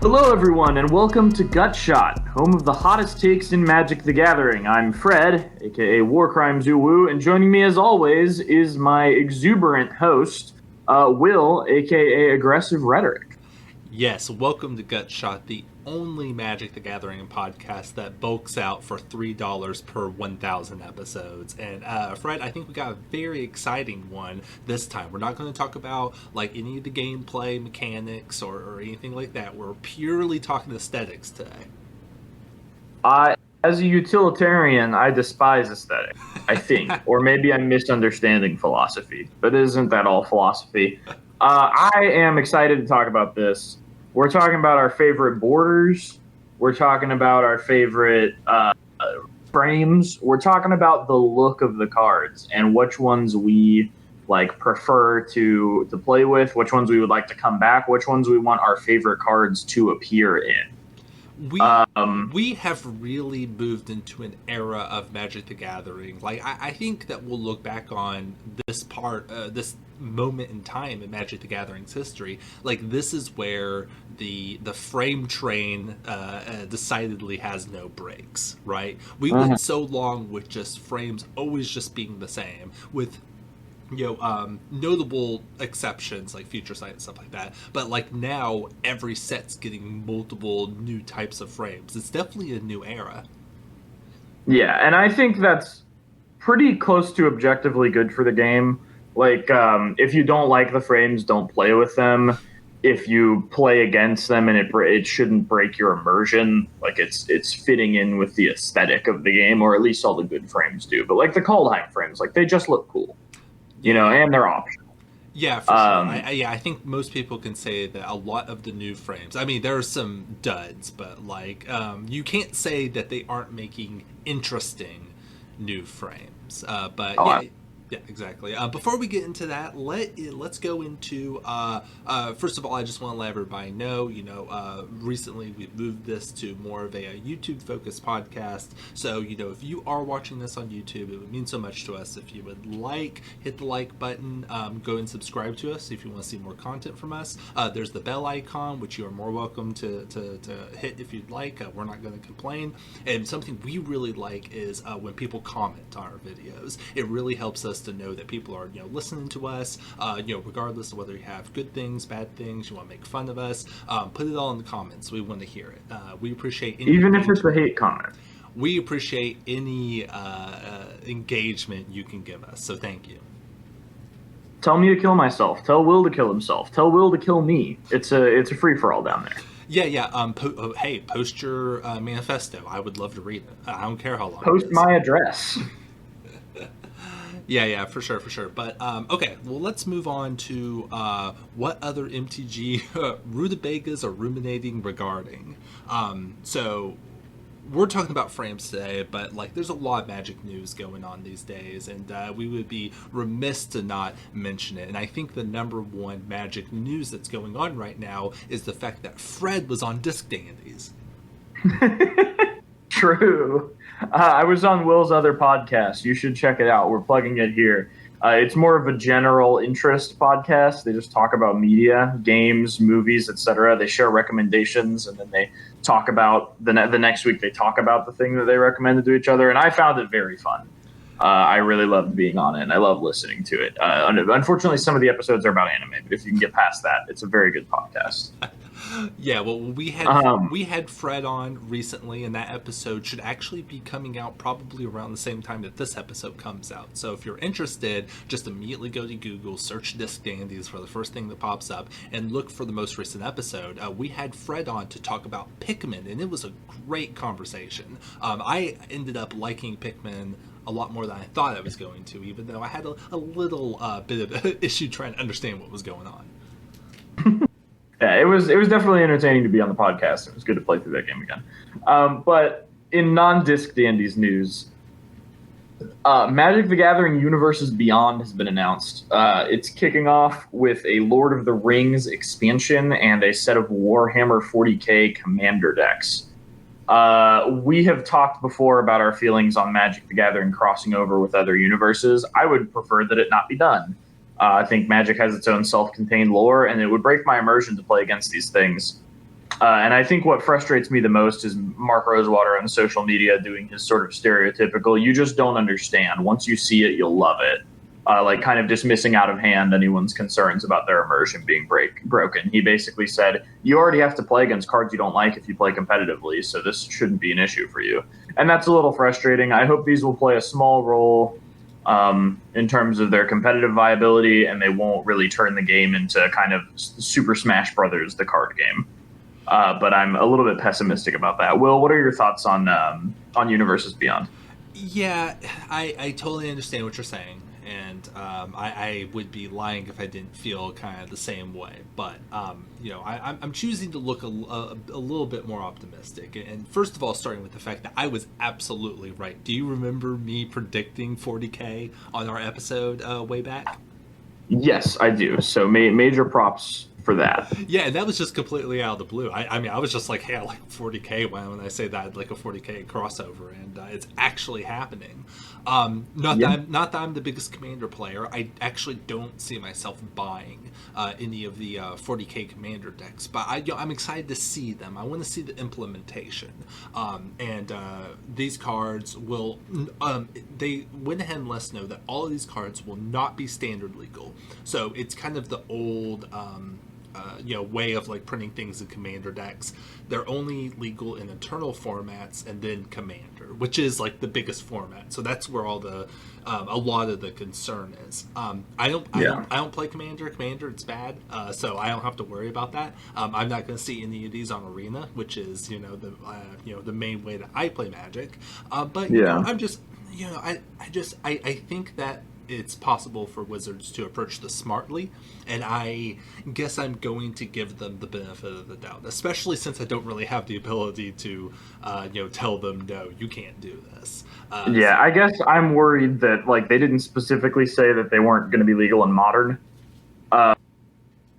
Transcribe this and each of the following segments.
Hello, everyone, and welcome to Gutshot, home of the hottest takes in Magic the Gathering. I'm Fred, aka Warcrime Zuwu, and joining me as always is my exuberant host, Will, aka Aggressive Rhetoric. Yes, welcome to Gutshot, the only Magic the Gathering podcast that bulks out for $3 per 1,000 episodes. And Fred, I think we got a very exciting one this time. We're not going to talk about like any of the gameplay mechanics or anything like that. We're purely talking aesthetics today. As a utilitarian, I despise aesthetic, I think. Or maybe I'm misunderstanding philosophy. But isn't that all philosophy? I am excited to talk about this. We're talking about our favorite borders. We're talking about our favorite frames. We're talking about the look of the cards and which ones we like prefer to play with, which ones we would like to come back, which ones we want our favorite cards to appear in. We have really moved into an era of Magic the Gathering. Like I think that we'll look back on this this moment in time in Magic the Gathering's history. Like this is where the frame train decidedly has no brakes. Right? We went so long with just frames always just being the same with notable exceptions like Future Sight and stuff like that. But like now, every set's getting multiple new types of frames. It's definitely a new era. Yeah, and I think that's pretty close to objectively good for the game. Like, if you don't like the frames, don't play with them. If you play against them and it shouldn't break your immersion, like it's fitting in with the aesthetic of the game, or at least all the good frames do. But like the Kaldheim frames, like they just look cool. And they're optional. Yeah, for sure. I think most people can say that a lot of the new frames, I mean, there are some duds, but like, you can't say that they aren't making interesting new frames. Yeah, exactly. Before we get into that, let's go into first of all, I just want to let everybody know, recently we've moved this to more of a YouTube focused podcast. So, if you are watching this on YouTube, it would mean so much to us if you would hit the like button, go and subscribe to us if you want to see more content from us. There's the bell icon, which you are more welcome to hit if you'd like. We're not going to complain. And something we really like is when people comment on our videos. It really helps us to know that people are listening to us, regardless of whether you have good things, bad things, you want to make fun of us, put it all in the comments. We want to hear it. We appreciate any even if it's a hate comment. We appreciate any engagement you can give us, so thank you. Tell me to kill myself. Tell Will to kill himself. Tell Will to kill me. It's a free-for-all down there. Yeah. Hey, post your manifesto. I would love to read it. I don't care how long. Post my address. Yeah, for sure. But, okay, well, let's move on to what other MTG rutabagas are ruminating regarding. So we're talking about frames today, but, like, there's a lot of Magic news going on these days, and we would be remiss to not mention it. And I think the number one Magic news that's going on right now is the fact that Fred was on Disk Dandies. True. I was on Will's other podcast. You should check it out. We're plugging it here. It's more of a general interest podcast. They just talk about media, games, movies, etc. They share recommendations, and then they talk about the next week. They talk about the thing that they recommended to each other, and I found it very fun. I really loved being on it, and I love listening to it. Unfortunately, some of the episodes are about anime, but if you can get past that, it's a very good podcast. Yeah, well, we had Fred on recently, and that episode should actually be coming out probably around the same time that this episode comes out. So if you're interested, just immediately go to Google, search Disk Dandies for the first thing that pops up, and look for the most recent episode. We had Fred on to talk about Pikmin, and it was a great conversation. I ended up liking Pikmin a lot more than I thought I was going to, even though I had a little bit of an issue trying to understand what was going on. Yeah, it was definitely entertaining to be on the podcast. It was good to play through that game again. But in non-Disk Dandies news, Magic the Gathering Universes Beyond has been announced. It's kicking off with a Lord of the Rings expansion and a set of Warhammer 40k Commander decks. We have talked before about our feelings on Magic the Gathering crossing over with other universes. I would prefer that it not be done. I think Magic has its own self-contained lore, and it would break my immersion to play against these things And I think what frustrates me the most is Mark Rosewater on social media doing his sort of stereotypical, you just don't understand. Once you see it, you'll love it. Like kind of dismissing out of hand anyone's concerns about their immersion being broken. He basically said, you already have to play against cards you don't like if you play competitively, so this shouldn't be an issue for you. And that's a little frustrating. I hope these will play a small role in terms of their competitive viability, and they won't really turn the game into kind of Super Smash Brothers, the card game. But I'm a little bit pessimistic about that. Will, what are your thoughts on Universes Beyond? Yeah, I totally understand what you're saying, and I would be lying if I didn't feel kind of the same way. But I'm choosing to look a little bit more optimistic. And first of all, starting with the fact that I was absolutely right. Do you remember me predicting 40K on our episode way back? Yes, I do. So major props for that. Yeah, and that was just completely out of the blue. I mean, I was just like, hey, I like 40K when I say that, like a 40K crossover, and it's actually happening. Not that I'm the biggest Commander player. I actually don't see myself buying any of the 40K Commander decks, but I'm excited to see them. I want to see the implementation. And these cards will... they went ahead and let us know that all of these cards will not be standard legal. So it's kind of the old... way of like printing things in Commander decks. They're only legal in Eternal formats and then Commander, which is like the biggest format. So that's where all the a lot of the concern is. I don't play Commander. It's bad, so I don't have to worry about that. I'm not going to see any of these on Arena, which is the main way that I play Magic. But I'm just I think that it's possible for Wizards to approach this smartly, and I guess I'm going to give them the benefit of the doubt, especially since I don't really have the ability to tell them, no, you can't do this. I guess I'm worried that like they didn't specifically say that they weren't going to be legal in Modern.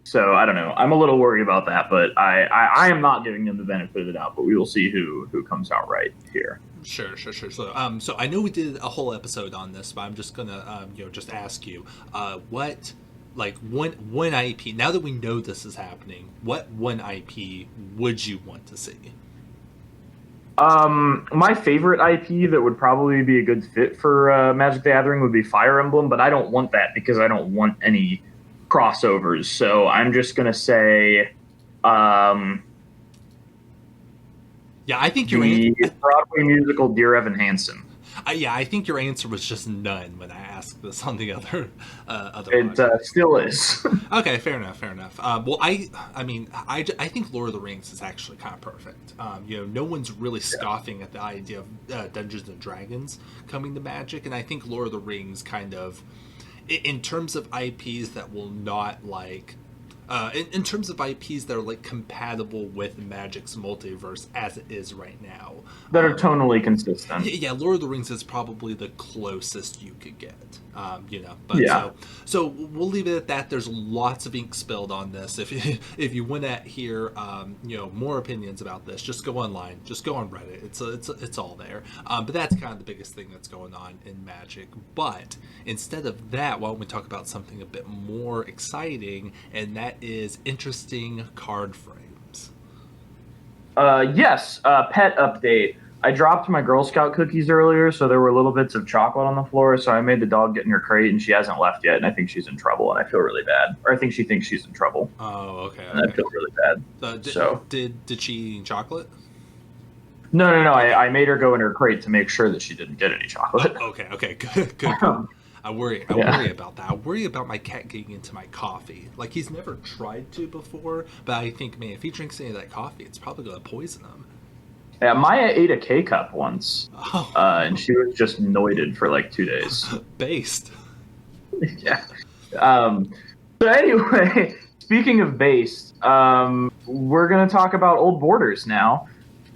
So I don't know. I'm a little worried about that, but I am not giving them the benefit of the doubt, but we will see who comes out right here. Sure. So I know we did a whole episode on this, but I'm just gonna just ask you, what like one IP, now that we know this is happening, what one IP would you want to see? My favorite IP that would probably be a good fit for Magic the Gathering would be Fire Emblem, but I don't want that because I don't want any crossovers. So I'm just gonna say I think the Broadway musical Dear Evan Hansen. I think your answer was just none when I asked this on the other It still is. Okay, fair enough. Well, I think Lord of the Rings is actually kind of perfect. No one's really scoffing at the idea of Dungeons and Dragons coming to Magic, and I think Lord of the Rings kind of, in terms of IPs that will not like... in terms of IPs that are like compatible with Magic's multiverse as it is right now, that are tonally consistent. Yeah, Lord of the Rings is probably the closest you could get. But so we'll leave it at that. There's lots of ink spilled on this. If you want to hear more opinions about this, just go online, just go on Reddit. It's all there. But that's kind of the biggest thing that's going on in Magic. But instead of that, why don't we talk about something a bit more exciting, and that is interesting card frames. Yes, pet update. I dropped my Girl Scout cookies earlier, so there were little bits of chocolate on the floor, so I made the dog get in her crate, and she hasn't left yet, and I think she's in trouble, and I feel really bad. Or I think she thinks she's in trouble. Oh, okay. And I feel really bad. Did she eat chocolate? No. I made her go in her crate to make sure that she didn't get any chocolate. Oh, okay, good. I worry about that. I worry about my cat getting into my coffee. Like, he's never tried to before, but I think, man, if he drinks any of that coffee, it's probably going to poison him. Yeah, Maya ate a K-cup once, and she was just noited for like 2 days. Based. Yeah. So anyway, speaking of based, we're going to talk about Old Borders now.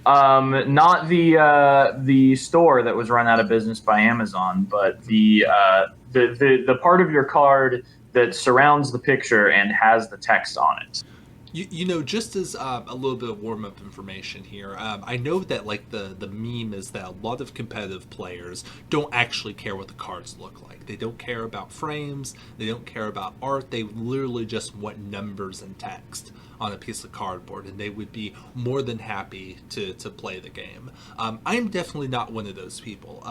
Not the store that was run out of business by Amazon, but the part of your card that surrounds the picture and has the text on it. Just as a little bit of warm up information here, I know that like the meme is that a lot of competitive players don't actually care what the cards look like. They don't care about frames. They don't care about art. They literally just want numbers and text on a piece of cardboard, and they would be more than happy to play the game. I'm definitely not one of those people.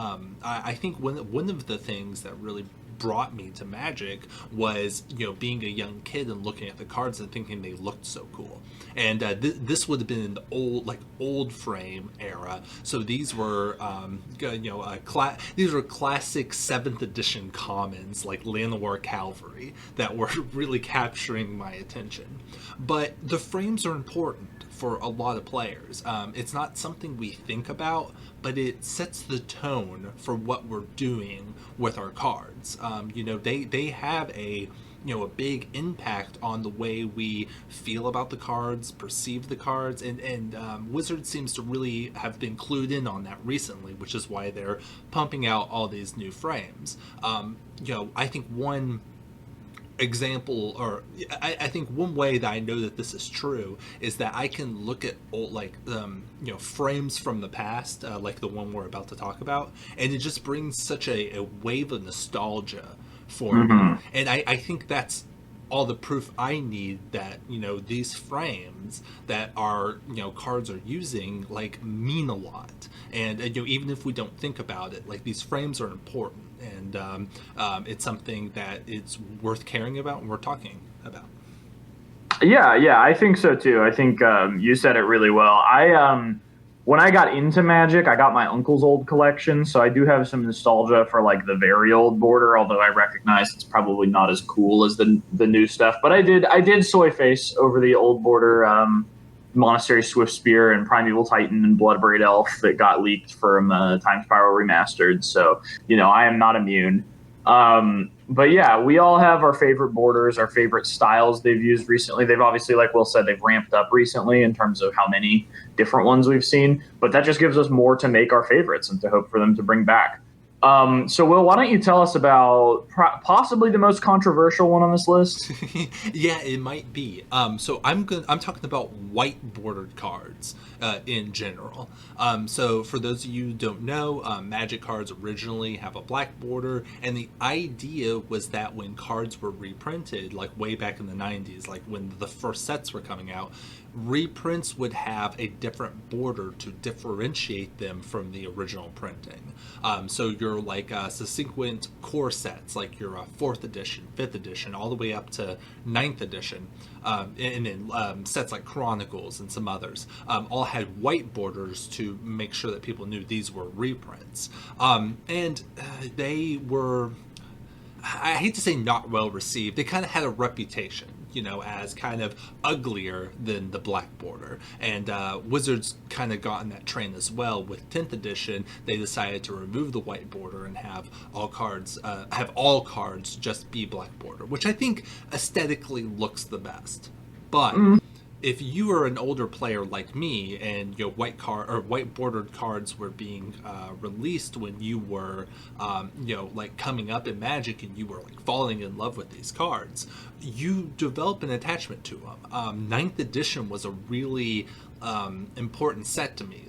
I think one of the things that really brought me to Magic was being a young kid and looking at the cards and thinking they looked so cool. And this would have been in the old frame era. So these were these were classic 7th edition commons like Llanowar Cavalry that were really capturing my attention. But the frames are important for a lot of players. It's not something we think about, but it sets the tone for what we're doing with our cards. They have a big impact on the way we feel about the cards, perceive the cards, and Wizards seems to really have been clued in on that recently, which is why they're pumping out all these new frames. I think one example, or I think one way that I know that this is true is that I can look at old frames from the past, like the one we're about to talk about, and it just brings such a wave of nostalgia for me. And I think that's all the proof I need that these frames that our cards are using mean a lot. And even if we don't think about it, these frames are important, and it's something that it's worth caring about and we're talking about. Yeah, I think so too. I think you said it really well. When I got into Magic, I got my uncle's old collection, so I do have some nostalgia for the very old border. Although I recognize it's probably not as cool as the new stuff. But I did soy face over the old border Monastery Swift Spear and Primeval Titan and Bloodbraid Elf that got leaked from Time Spiral Remastered. So I am not immune. But yeah, we all have our favorite borders, our favorite styles they've used recently. They've obviously, like Will said, they've ramped up recently in terms of how many different ones we've seen. But that just gives us more to make our favorites and to hope for them to bring back. So, Will, why don't you tell us about possibly the most controversial one on this list? Yeah, it might be. So I'm talking about white bordered cards in general. So for those of you who don't know, Magic cards originally have a black border, and the idea was that when cards were reprinted, way back in the 90s, when the first sets were coming out, reprints would have a different border to differentiate them from the original printing. So your subsequent core sets, like your 4th edition, 5th edition, all the way up to 9th edition, and then sets like Chronicles and some others, all had white borders to make sure that people knew these were reprints. And they were, I hate to say not well received. They kind of had a reputation, as kind of uglier than the black border. And Wizards kind of got in that train as well. With 10th edition, they decided to remove the white border and have all cards just be black border, which I think aesthetically looks the best. But if you are an older player like me, and white bordered cards were being released when you were coming up in Magic, and you were falling in love with these cards, you develop an attachment to them. 9th edition was a really important set to me.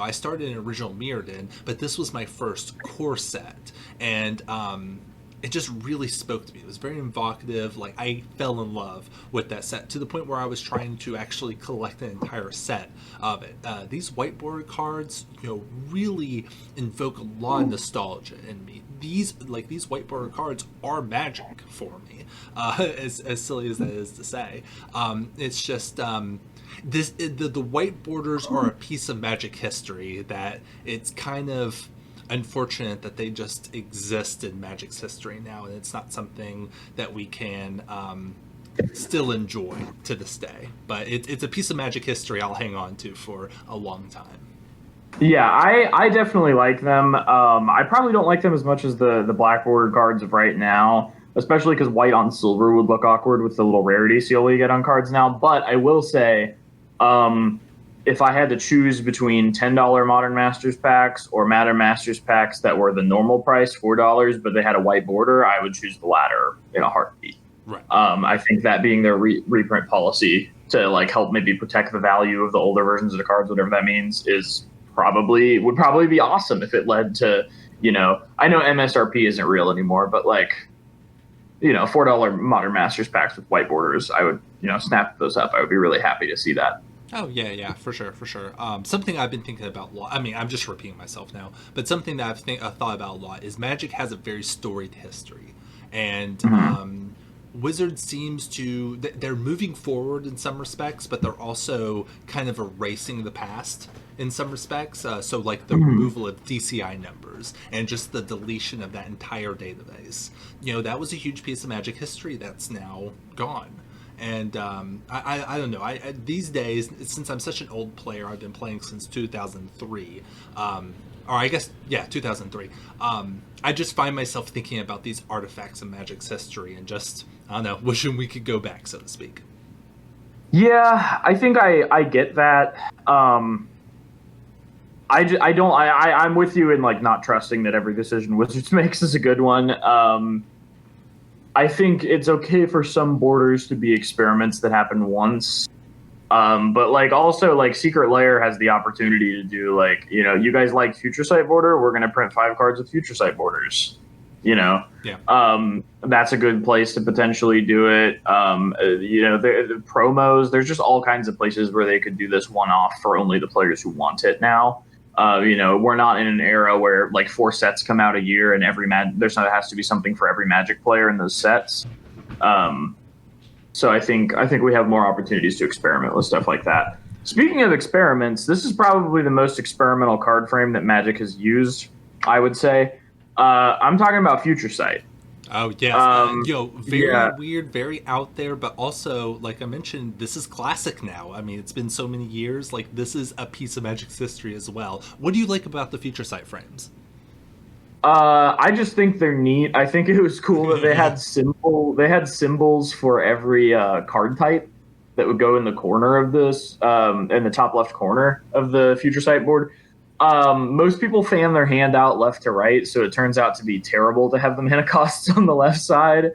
I started in original Mirrodin, but this was my first core set, and it just really spoke to me. It was very evocative. I fell in love with that set to the point where I was trying to actually collect an entire set of it. These white border cards, really invoke a lot of nostalgia in me. These white border cards are Magic for me, as silly as that is to say. It's just the white borders are a piece of Magic history that it's kind of unfortunate that they just exist in Magic's history now, and it's not something that we can still enjoy to this day. But it's a piece of Magic history I'll hang on to for a long time. Yeah, I definitely like them. I probably don't like them as much as the black bordered cards of right now, especially because white on silver would look awkward with the little rarity seal you get on cards now. But I will say, if I had to choose between $10 Modern Masters packs or Modern Masters packs that were the normal price, $4, but they had a white border, I would choose the latter in a heartbeat. Right. I think that being their reprint policy to like help maybe protect the value of the older versions of the cards, whatever that means, would probably be awesome if it led to, I know MSRP isn't real anymore, but like, $4 Modern Masters packs with white borders, I would, snap those up. I would be really happy to see that. Oh yeah, for sure. Something I've been thinking about a lot. I mean, I'm just repeating myself now, but something that I've thought about a lot is Magic has a very storied history, and Wizards seems to they're moving forward in some respects, but they're also kind of erasing the past in some respects. So like the removal of DCI numbers and just the deletion of that entire database. That was a huge piece of Magic history that's now gone. And I don't know. I these days, since I'm such an old player, I've been playing since 2003. Or I guess, 2003. I just find myself thinking about these artifacts of Magic's history and just, I don't know, wishing we could go back, so to speak. Yeah, I think I get that. I'm with you in like not trusting that every decision Wizards makes is a good one. I think it's okay for some borders to be experiments that happen once. But like also like Secret Lair has the opportunity to do like, you guys like Future Sight border, we're going to print 5 cards with Future Sight borders, Yeah. That's a good place to potentially do it. The promos, there's just all kinds of places where they could do this one-off for only the players who want it now. We're not in an era where like 4 sets come out a year and there has to be something for every Magic player in those sets. So I think we have more opportunities to experiment with stuff like that. Speaking of experiments, this is probably the most experimental card frame that Magic has used, I would say. I'm talking about Future Sight. Oh, yes. Very weird, very out there, but also, like I mentioned, this is classic now. I mean, it's been so many years. Like, this is a piece of Magic's history as well. What do you like about the Future Sight frames? I just think they're neat. I think it was cool that they had symbols for every card type that would go in the corner of this, in the top left corner of the Future Sight board. Most people fan their hand out left to right, so it turns out to be terrible to have the mana costs on the left side.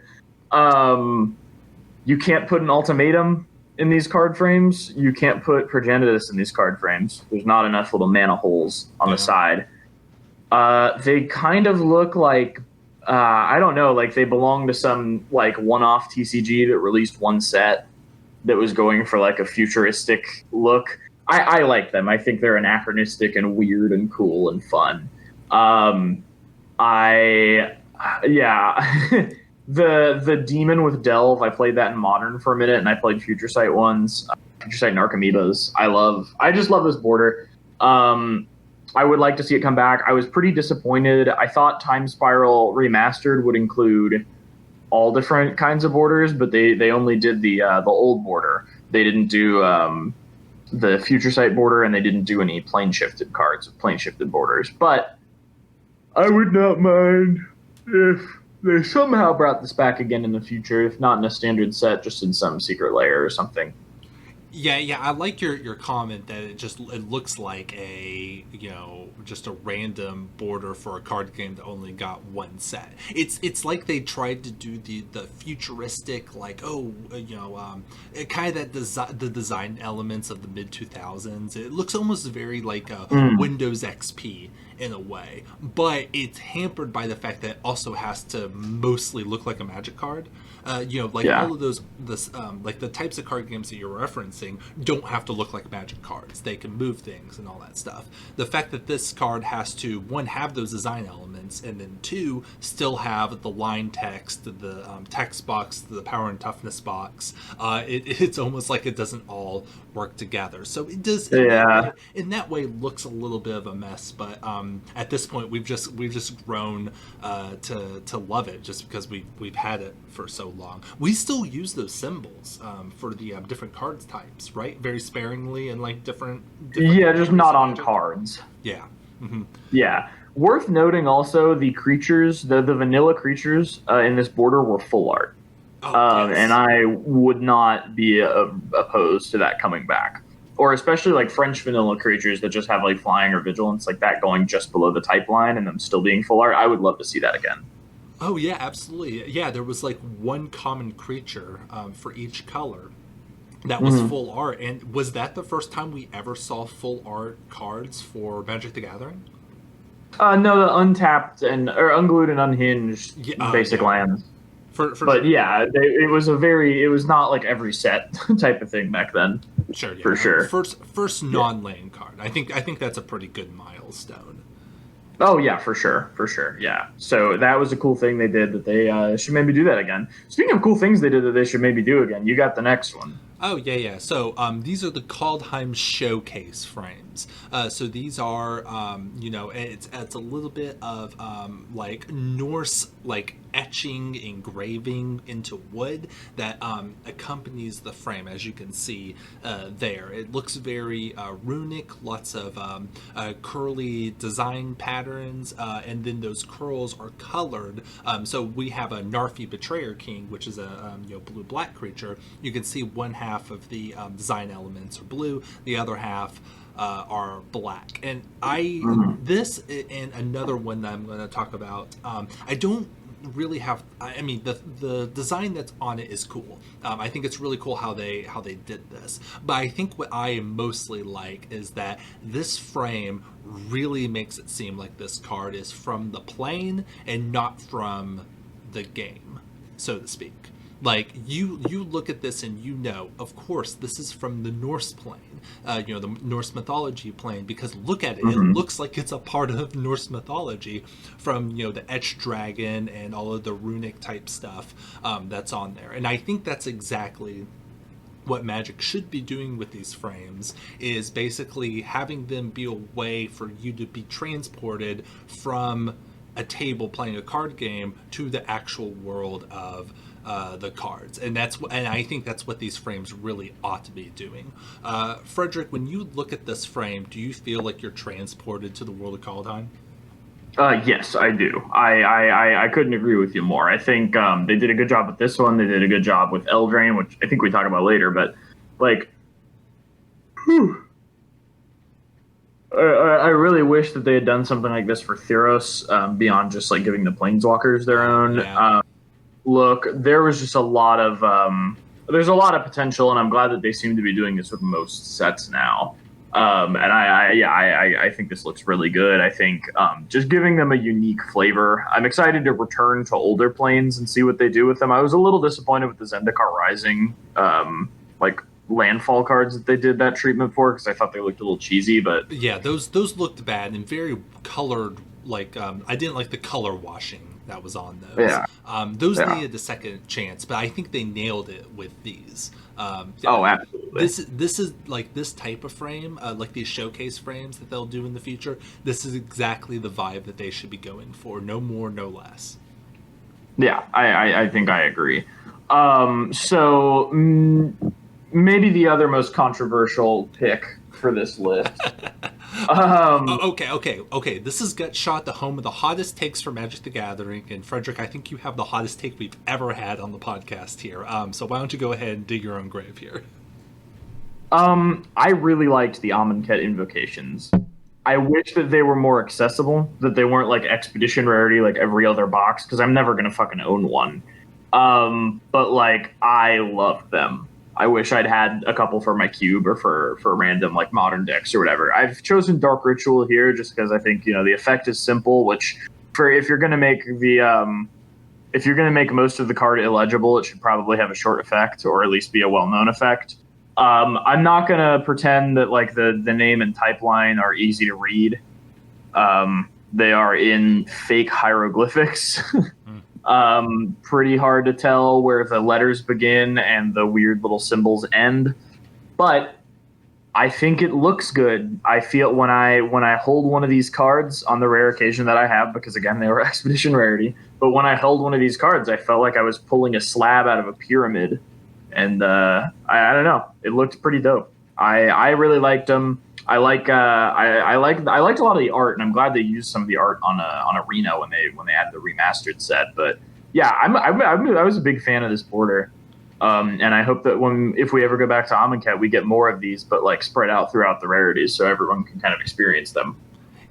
You can't put an ultimatum in these card frames. You can't put Progenitus in these card frames. There's not enough little mana holes on the side. They kind of look like, I don't know, like they belong to some like one-off TCG that released one set that was going for like a futuristic look. I like them. I think they're anachronistic and weird and cool and fun. The Demon with Delve, I played that in Modern for a minute, and I played Future Sight ones. Future Sight and Archimedes. I just love this border. I would like to see it come back. I was pretty disappointed. I thought Time Spiral Remastered would include all different kinds of borders, but they only did the old border. They didn't do the Future Sight border, and they didn't do any plane shifted cards with plane shifted borders. But I would not mind if they somehow brought this back again in the future, if not in a standard set, just in some Secret Lair or something. Yeah, I like your comment that it looks like just a random border for a card game that only got one set. It's like they tried to do the futuristic, like kind of the design elements of the mid 2000s. It looks almost very like Windows XP in a way, but it's hampered by the fact that it also has to mostly look like a Magic card. All of those, like the types of card games that you're referencing don't have to look like Magic cards. They can move things and all that stuff. The fact that this card has to, 1, have those design elements, and then 2, still have the line text, the text box, the power and toughness box, it's almost like it doesn't all work together. So it does, in that way, looks a little bit of a mess. But at this point, we've just grown to love it, just because we've had it for so long. We still use those symbols for the different cards types, right? Very sparingly and like different just not on cards. Yeah. Mm-hmm. Yeah. Worth noting also, the creatures, the vanilla creatures in this border were full art. Yes. And I would not be opposed to that coming back. Or especially like French vanilla creatures that just have like flying or vigilance, like that going just below the type line and them still being full art. I would love to see that again. Oh, yeah, absolutely. Yeah, there was like one common creature for each color. that was full art. And was that the first time we ever saw full art cards for Magic the Gathering? No, the untapped or unglued and unhinged basic lands. But yeah, it was not like every set type of thing back then. Sure, yeah. For sure. First non-land card. I think that's a pretty good milestone. Oh yeah, for sure, yeah. So that was a cool thing they did that they should maybe do that again. Speaking of cool things they did that they should maybe do again, you got the next one. Oh yeah. So these are the Kaldheim Showcase frames. So these are it's a little bit of like Norse like etching, engraving into wood that accompanies the frame, as you can see there. It looks very runic, lots of curly design patterns, and then those curls are colored. So we have a Narfi Betrayer King, which is a blue-black creature. You can see one half of the design elements are blue, the other half are black. And this and another one that I'm going to talk about, I don't really have. I mean, the design that's on it is cool. I think it's really cool how they did this. But I think what I mostly like is that this frame really makes it seem like this card is from the plane and not from the game, so to speak. Like you look at this and of course this is from the Norse plane, the Norse mythology plane, because look at it, it looks like it's a part of Norse mythology from the Etched Dragon and all of the runic type stuff that's on there. And I think that's exactly what Magic should be doing with these frames, is basically having them be a way for you to be transported from a table playing a card game to the actual world of the cards, and I think that's what these frames really ought to be doing. Frederick, when you look at this frame, do you feel like you're transported to the world of Kaldheim? Yes, I do. I couldn't agree with you more. I think they did a good job with this one. They did a good job with Eldraine, which I think we talk about later. But like, I really wish that they had done something like this for Theros, beyond just like giving the Planeswalkers their own. Yeah. Look, there was just a lot of there's a lot of potential, and I'm glad that they seem to be doing this with most sets now. And I think this looks really good. I think just giving them a unique flavor. I'm excited to return to older planes and see what they do with them. I was a little disappointed with the Zendikar Rising like landfall cards that they did that treatment for, because I thought they looked a little cheesy. But yeah, those looked bad and very colored. Like I didn't like the color washing that was on those. Yeah. Those needed a second chance, but I think they nailed it with these. Absolutely. This is like this type of frame, like these showcase frames that they'll do in the future. This is exactly the vibe that they should be going for. No more, no less. Yeah, I think I agree. So maybe the other most controversial pick for this list. Okay. This is Gutshot, the home of the hottest takes for Magic the Gathering. And Frederick, I think you have the hottest take we've ever had on the podcast here. So why don't you go ahead and dig your own grave here? I really liked the Amonkhet invocations. I wish that they were more accessible, that they weren't like Expedition rarity like every other box, because I'm never going to fucking own one. But like, I loved them. I wish I'd had a couple for my cube or for random like modern decks or whatever. I've chosen Dark Ritual here just because I think the effect is simple. Which, if you're gonna make most of the card illegible, it should probably have a short effect or at least be a well-known effect. I'm not gonna pretend that like the name and type line are easy to read. They are in fake hieroglyphics. Pretty hard to tell where the letters begin and the weird little symbols end, but I think it looks good. I feel when I hold one of these cards, on the rare occasion that I have, because again they were Expedition rarity, but when I held one of these cards, I felt like I was pulling a slab out of a pyramid, and I don't know, it looked pretty dope. I really liked them. I liked a lot of the art, and I'm glad they used some of the art on Arena when they added the remastered set. But yeah, I was a big fan of this border, and I hope that if we ever go back to Amonkhet, we get more of these, but like spread out throughout the rarities, so everyone can kind of experience them.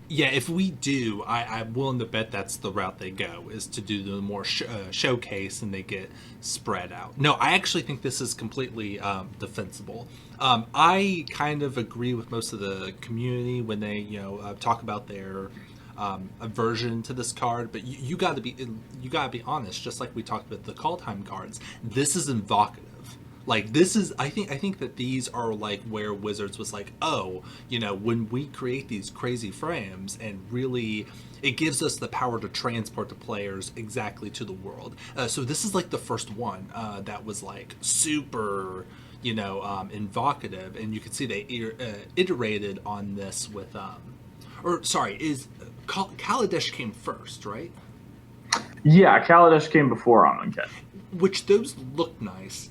Yeah, if we do, I'm willing to bet that's the route they go, is to do the more showcase and they get spread out. No, I actually think this is completely defensible. I kind of agree with most of the community when they, talk about their aversion to this card, but you got to be honest. Just like we talked about the call time cards, this is evocative. Like this is, I think that these are like where Wizards was like, oh, when we create these crazy frames and really, it gives us the power to transport the players exactly to the world. So this is like the first one that was like super, evocative, and you can see they iterated on this with, Kaladesh came first, right? Yeah, Kaladesh came before Amonkhet. Which those look nice.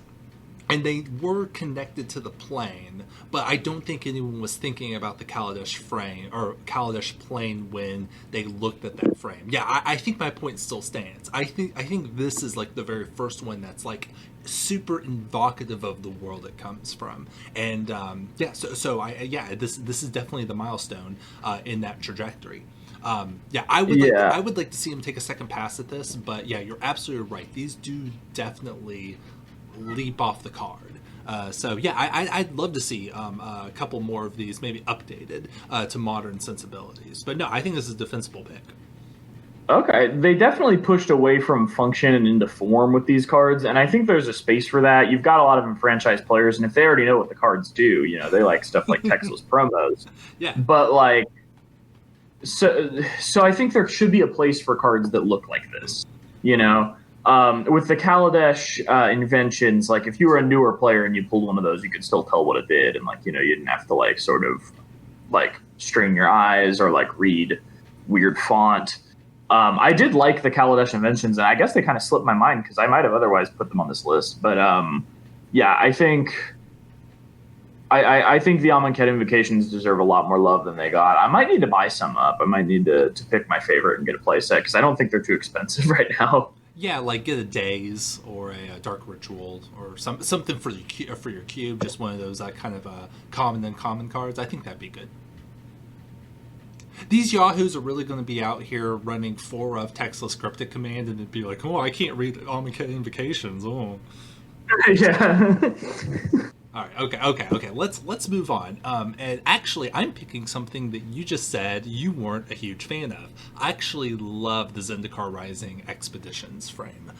And they were connected to the plane, but I don't think anyone was thinking about the Kaladesh frame or Kaladesh plane when they looked at that frame. Yeah, I think my point still stands. I think this is like the very first one that's like super evocative of the world it comes from, and this is definitely the milestone in that trajectory. I would like to see him take a second pass at this, but yeah, you're absolutely right. These do definitely leap off the card. I'd love to see a couple more of these, maybe updated to modern sensibilities. But no, I think this is a defensible pick. Okay, they definitely pushed away from function and into form with these cards, and I think there's a space for that. You've got a lot of enfranchised players, and if they already know what the cards do, they like stuff like textless promos. Yeah. But like, so I think there should be a place for cards that look like this. With the Kaladesh inventions, like if you were a newer player and you pulled one of those, you could still tell what it did, and you didn't have to like sort of like strain your eyes or like read weird font. I did like the Kaladesh inventions, and I guess they kind of slipped my mind because I might have otherwise put them on this list. But I think I think the Amonkhet invocations deserve a lot more love than they got. I might need to buy some up. I might need to pick my favorite and get a playset because I don't think they're too expensive right now. Yeah, like get a Daze or a Dark Ritual or something for your cube. Just one of those kind of common and common cards. I think that'd be good. These yahoos are really going to be out here running 4 of textless cryptic command, and it'd be like, oh, I can't read Amonkhet invocations. Oh, yeah. All right, okay. Let's move on. And actually, I'm picking something that you just said you weren't a huge fan of. I actually love the Zendikar Rising Expeditions frame.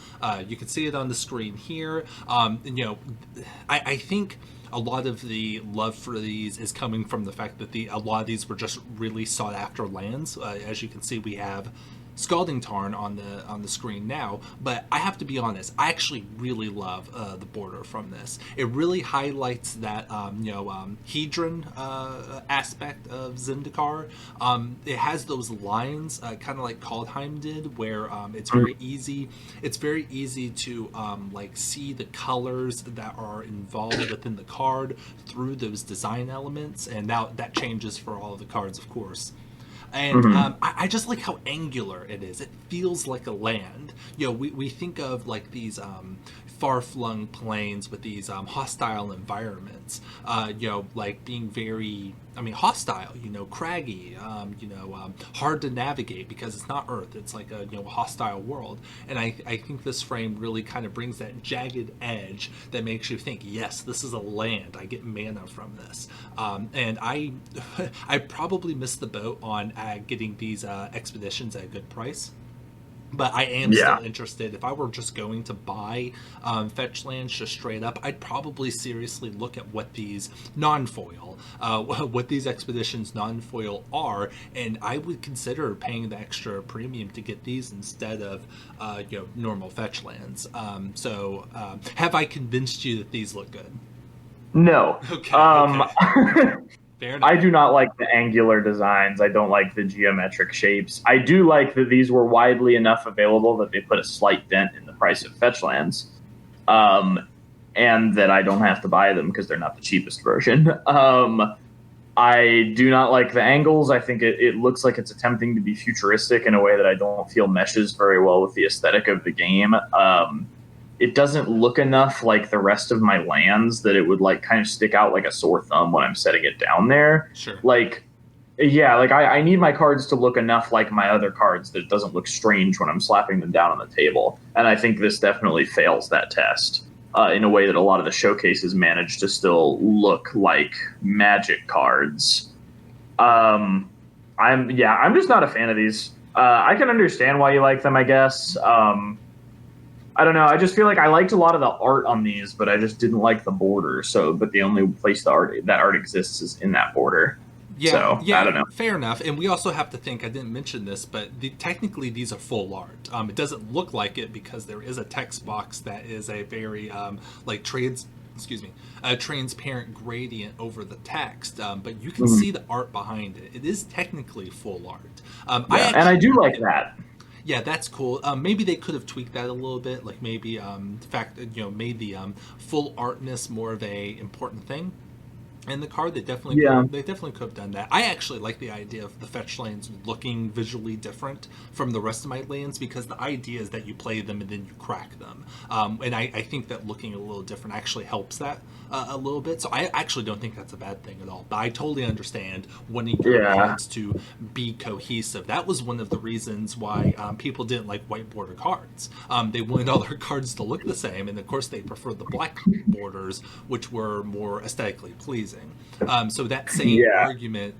You can see it on the screen here. I think a lot of the love for these is coming from the fact that a lot of these were just really sought after lands. As you can see, we have Scalding Tarn on the screen now, but I have to be honest, I actually really love the border from this. It really highlights that Hedron aspect of Zendikar. It has those lines kind of like Kaldheim did, where it's very easy. It's very easy to see the colors that are involved within the card through those design elements, and now that changes for all of the cards, of course. And I just like how angular it is. It feels like a land. We think of like these far-flung plains with these hostile environments, like being very, hostile, craggy, hard to navigate because it's not Earth. It's like a hostile world. And I think this frame really kind of brings that jagged edge that makes you think, yes, this is a land. I get mana from this. And I probably missed the boat on getting these expeditions at a good price. But I am still interested. If I were just going to buy fetch lands just straight up, I'd probably seriously look at what these non-foil, what these expeditions non-foil are, and I would consider paying the extra premium to get these instead of normal fetch lands. Have I convinced you that these look good? No. Okay. I do not like the angular designs. I don't like the geometric shapes. I do like that these were widely enough available that they put a slight dent in the price of fetch lands, and that I don't have to buy them because they're not the cheapest version. I do not like the angles. I think it looks like it's attempting to be futuristic in a way that I don't feel meshes very well with the aesthetic of the game. It doesn't look enough like the rest of my lands that it would like kind of stick out like a sore thumb when I'm setting it down there. Sure. Like Yeah, like I need my cards to look enough like my other cards that it doesn't look strange when I'm slapping them down on the table. And I think this definitely fails that test in a way that a lot of the showcases manage to still look like Magic cards. I'm just not a fan of these. I can understand why you like them, I guess. I don't know. I just feel like I liked a lot of the art on these, but I just didn't like the border. So, but the only place that art exists is in that border. Yeah, So I yeah, don't know. fair enough. And we also have to think, I didn't mention this, but technically these are full art. It doesn't look like it because there is a text box that is a very like a transparent gradient over the text, but you can see the art behind it. It is technically full art. And I do like that. Yeah, that's cool. Maybe they could have tweaked that a little bit, like maybe made the full artness more of a important thing. And the card, they definitely could have done that. I actually like the idea of the fetch lands looking visually different from the rest of my lands, because the idea is that you play them and then you crack them. And I think that looking a little different actually helps that a little bit. So I actually don't think that's a bad thing at all. But I totally understand wanting your cards to be cohesive. That was one of the reasons why people didn't like white border cards. They wanted all their cards to look the same, and of course they preferred the black borders, which were more aesthetically pleasing. So that same argument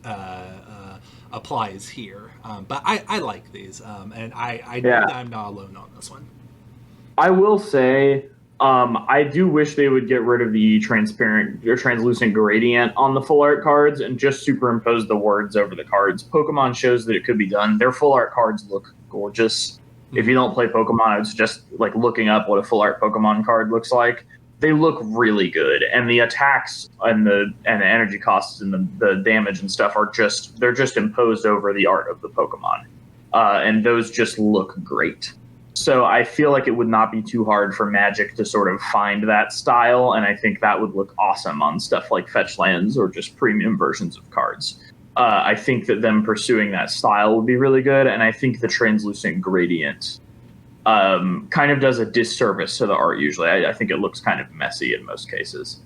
applies here. But I like these, and I know that I'm not alone on this one. I will say, I do wish they would get rid of the transparent or translucent gradient on the full art cards and just superimpose the words over the cards. Pokemon shows that it could be done. Their full art cards look gorgeous. If you don't play Pokemon, it's just like looking up what a full art Pokemon card looks like. They look really good, and the attacks and the energy costs and the damage and stuff they're just imposed over the art of the Pokemon, and those just look great. So I feel like it would not be too hard for Magic to sort of find that style, and I think that would look awesome on stuff like fetch lands or just premium versions of cards. I think that them pursuing that style would be really good, and I think the translucent gradient kind of does a disservice to the art usually. I think it looks kind of messy in most cases.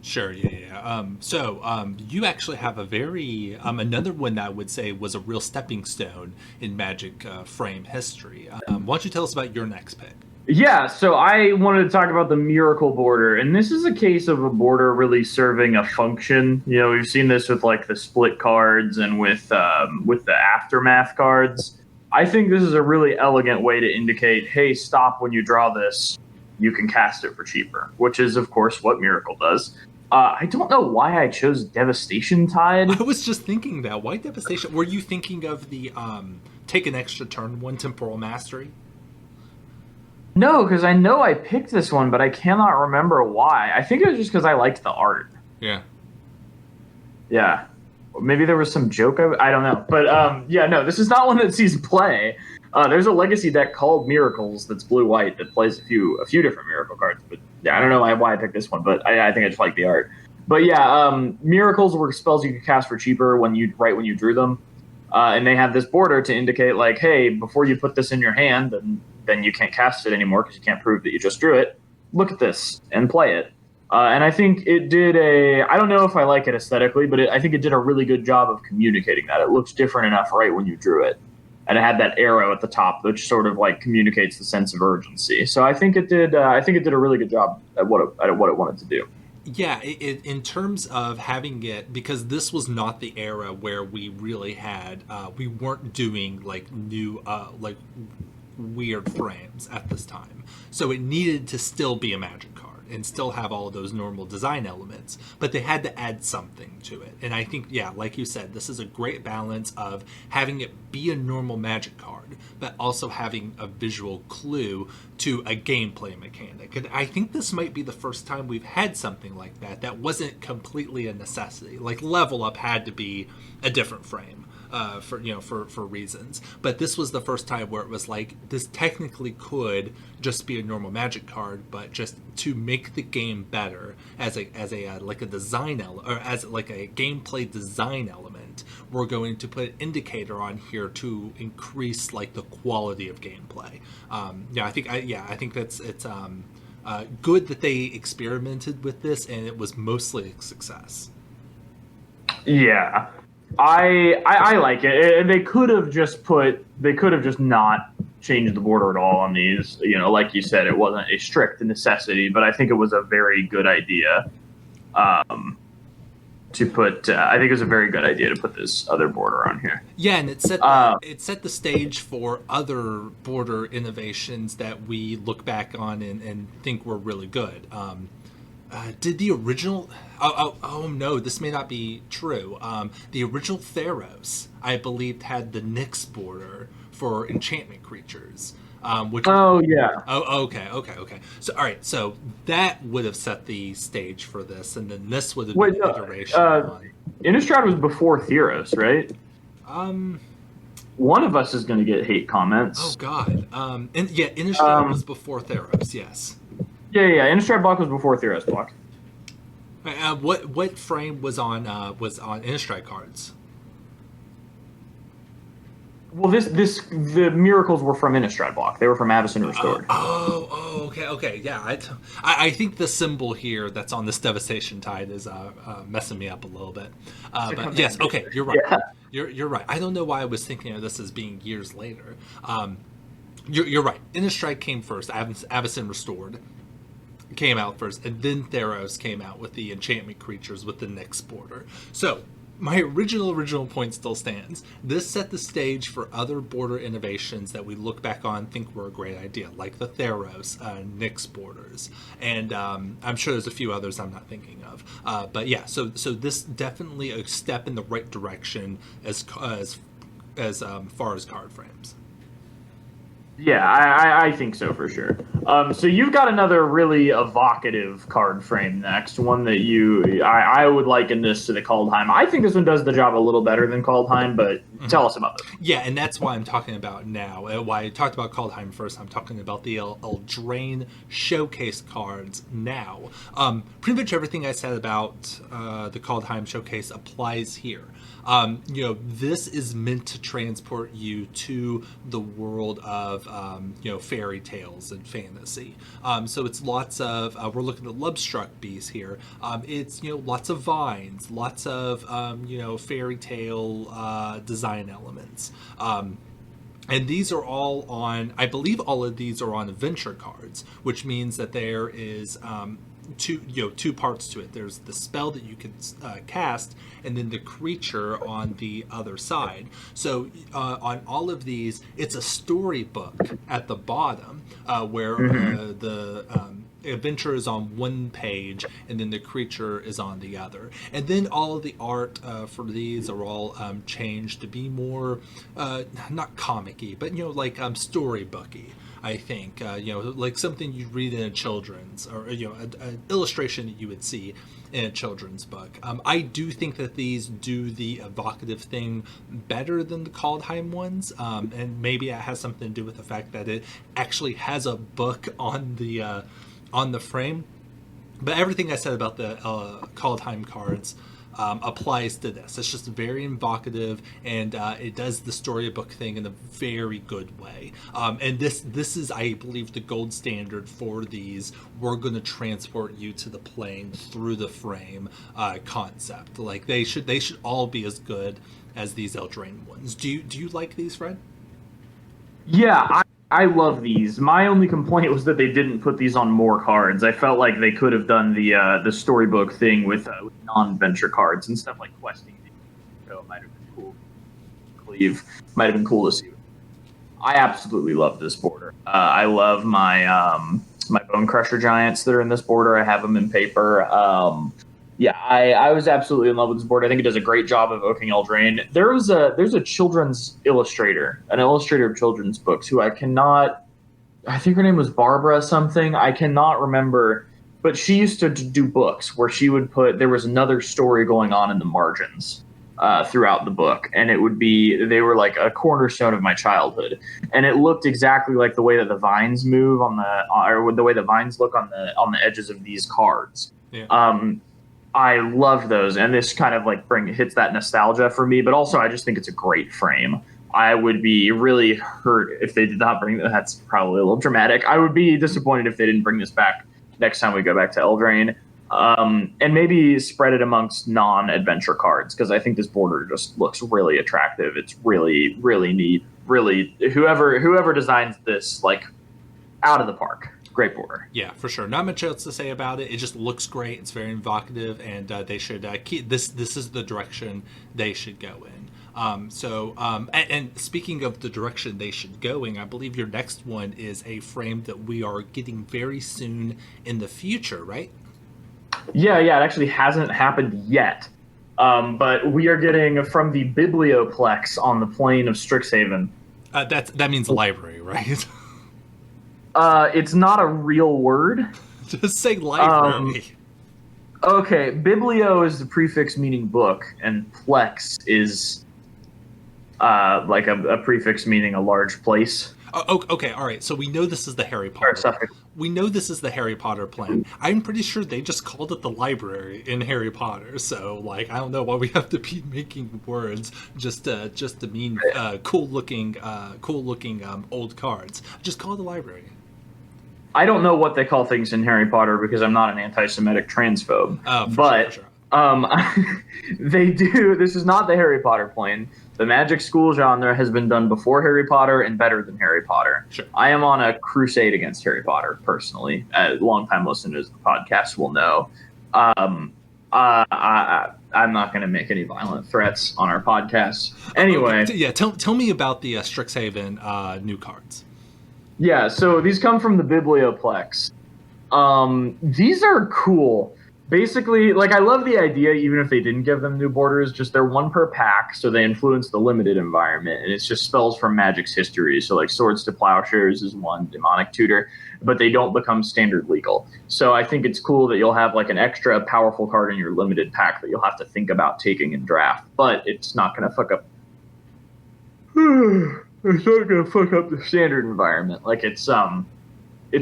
Sure, yeah. So you actually have a very another one that I would say was a real stepping stone in Magic frame history. Why don't you tell us about your next pick? Yeah, so I wanted to talk about the Miracle border, and this is a case of a border really serving a function. You know, we've seen this with like the split cards and with the aftermath cards. I think this is a really elegant way to indicate, hey, stop when you draw this. You can cast it for cheaper, which is, of course, what Miracle does. I don't know why I chose Devastation Tide. I was just thinking that. Why Devastation? Were you thinking of the take an extra turn one Temporal Mastery? No, because I know I picked this one, but I cannot remember why. I think it was just because I liked the art. Yeah. Yeah. Maybe there was some joke. I don't know. But no, this is not one that sees play. There's a legacy deck called Miracles that's blue-white that plays a few different Miracle cards. But yeah, I don't know why I picked this one, but I think I just like the art. But yeah, Miracles were spells you could cast for cheaper when you drew them. And they had this border to indicate like, hey, before you put this in your hand, then you can't cast it anymore because you can't prove that you just drew it. Look at this and play it. And I think it did I don't know if I like it aesthetically, but I think it did a really good job of communicating that. It looks different enough right when you drew it. And it had that arrow at the top, which sort of like communicates the sense of urgency. So I think it did a really good job at what it wanted to do. Yeah, in terms of having it, because this was not the era where we really had, we weren't doing like new, like weird frames at this time. So it needed to still be a Magic card and still have all of those normal design elements, but they had to add something to it. And I think, yeah, like you said, this is a great balance of having it be a normal Magic card, but also having a visual clue to a gameplay mechanic. And I think this might be the first time we've had something like that wasn't completely a necessity. Like Level Up had to be a different frame. For reasons, but this was the first time where it was like this technically could just be a normal Magic card, but just to make the game better as a like a design element, or as like a gameplay design element, we're going to put an indicator on here to increase like the quality of gameplay. I think it's good that they experimented with this, and it was mostly a success. Yeah. I like it. They could have just not changed the border at all on these. Like you said, it wasn't a strict necessity, but I think it was a very good idea. To put, I think it was a very good idea to put this other border on here. Yeah, and it set the stage for other border innovations that we look back on and think were really good. Did the original? Oh no, this may not be true. The original Theros, I believe, had the Nyx border for enchantment creatures. Yeah. Oh, okay. So, all right. So that would have set the stage for this, and then this would have been an iteration. Innistrad was before Theros, right? One of us is going to get hate comments. Oh God. Innistrad was before Theros. Yes. Yeah. Innistrad block was before Theros block. What frame was on Innistrad cards? Well, the miracles were from Innistrad block. They were from Avacyn Restored. Okay. Yeah, I think the symbol here that's on this Devastation Tide is messing me up a little bit. But yes, okay, you're right. Yeah. You're right. I don't know why I was thinking of this as being years later. You're right. Innistrad came first. Avacyn Restored came out first, and then Theros came out with the enchantment creatures with the Nyx border. So my original point still stands. This set the stage for other border innovations that we look back on and think were a great idea, like the Theros Nyx borders, and I'm sure there's a few others I'm not thinking of. But yeah, so this definitely a step in the right direction as far as card frames. Yeah, I think so for sure. So you've got another really evocative card frame next, one that I would liken this to the Kaldheim. I think this one does the job a little better than Kaldheim, but tell us about this. Yeah, and that's why I'm talking about now. Why I talked about Kaldheim first, I'm talking about the Eldraine Showcase cards now. Pretty much everything I said about the Kaldheim Showcase applies here. This is meant to transport you to the world of, fairy tales and fantasy. So it's lots of, we're looking at Lovestruck Beast here. It's, lots of vines, lots of, fairy tale design elements. And these are all on, I believe all of these are on adventure cards, which means that there is two parts to it. There's the spell that you can cast, and then the creature on the other side. So on all of these, it's a storybook at the bottom where the adventure is on one page and then the creature is on the other. And then all of the art for these are all changed to be more not comic-y, but like storybooky. I think, like something you'd read in a children's, or, an illustration that you would see in a children's book. I do think that these do the evocative thing better than the Kaldheim ones, and maybe it has something to do with the fact that it actually has a book on the frame. But everything I said about the Kaldheim cards applies to this. It's just very evocative, and it does the storybook thing in a very good way. And this is, I believe, the gold standard for these. We're going to transport you to the plane through the frame concept. Like they should all be as good as these Eldraine ones. Do you like these, Fred? Yeah, I love these. My only complaint was that they didn't put these on more cards. I felt like they could have done the storybook thing with non-venture cards and stuff like questing. So it might have been cool. Cleave might have been cool to see. I absolutely love this border. I love my my Bone Crusher Giants that are in this border. I have them in paper. I was absolutely in love with this board. I think it does a great job of evoking Eldraine. There's a children's illustrator, an illustrator of children's books, who I think her name was Barbara something. I cannot remember, but she used to do books where she would there was another story going on in the margins throughout the book, and they were like a cornerstone of my childhood. And it looked exactly like the way that the vines move or the way the vines look on the edges of these cards. Yeah. I love those, and this kind of like hits that nostalgia for me, but also I just think it's a great frame. I would be really hurt if they did not bring that's probably a little dramatic. I would be disappointed if they didn't bring this back next time we go back to Eldraine. And maybe spread it amongst non-adventure cards because I think this border just looks really attractive. It's really, really neat. Really, whoever designs this, like, out of the park. Great border. Yeah, for sure. Not much else to say about it. It just looks great. It's very evocative, and they should keep this. This is the direction they should go in. And speaking of the direction they should go in, I believe your next one is a frame that we are getting very soon in the future, right? Yeah. It actually hasn't happened yet, but we are getting from the Biblioplex on the plane of Strixhaven. That means library, right? It's not a real word. Just say library. Okay, biblio is the prefix meaning book, and plex is like a prefix meaning a large place. Oh, okay, all right. So we know this is the Harry Potter. We know this is the Harry Potter plan. I'm pretty sure they just called it the library in Harry Potter. So, like, I don't know why we have to be making words just to mean cool looking old cards. Just call it the library. I don't know what they call things in Harry Potter because I'm not an anti-Semitic transphobe. For sure. They do. This is not the Harry Potter plane. The magic school genre has been done before Harry Potter and better than Harry Potter. Sure. I am on a crusade against Harry Potter, personally. Longtime listeners of the podcast will know. I'm not going to make any violent threats on our podcast. Anyway. Okay. Yeah, tell me about the Strixhaven new cards. Yeah, so these come from the Biblioplex. These are cool. Basically, like, I love the idea, even if they didn't give them new borders, just they're one per pack, so they influence the limited environment, and it's just spells from Magic's history. So, like, Swords to Plowshares is one, Demonic Tutor, but they don't become standard legal. So I think it's cool that you'll have, like, an extra powerful card in your limited pack that you'll have to think about taking in draft, but it's not going to fuck up... It's not going to fuck up the standard environment. Like, it's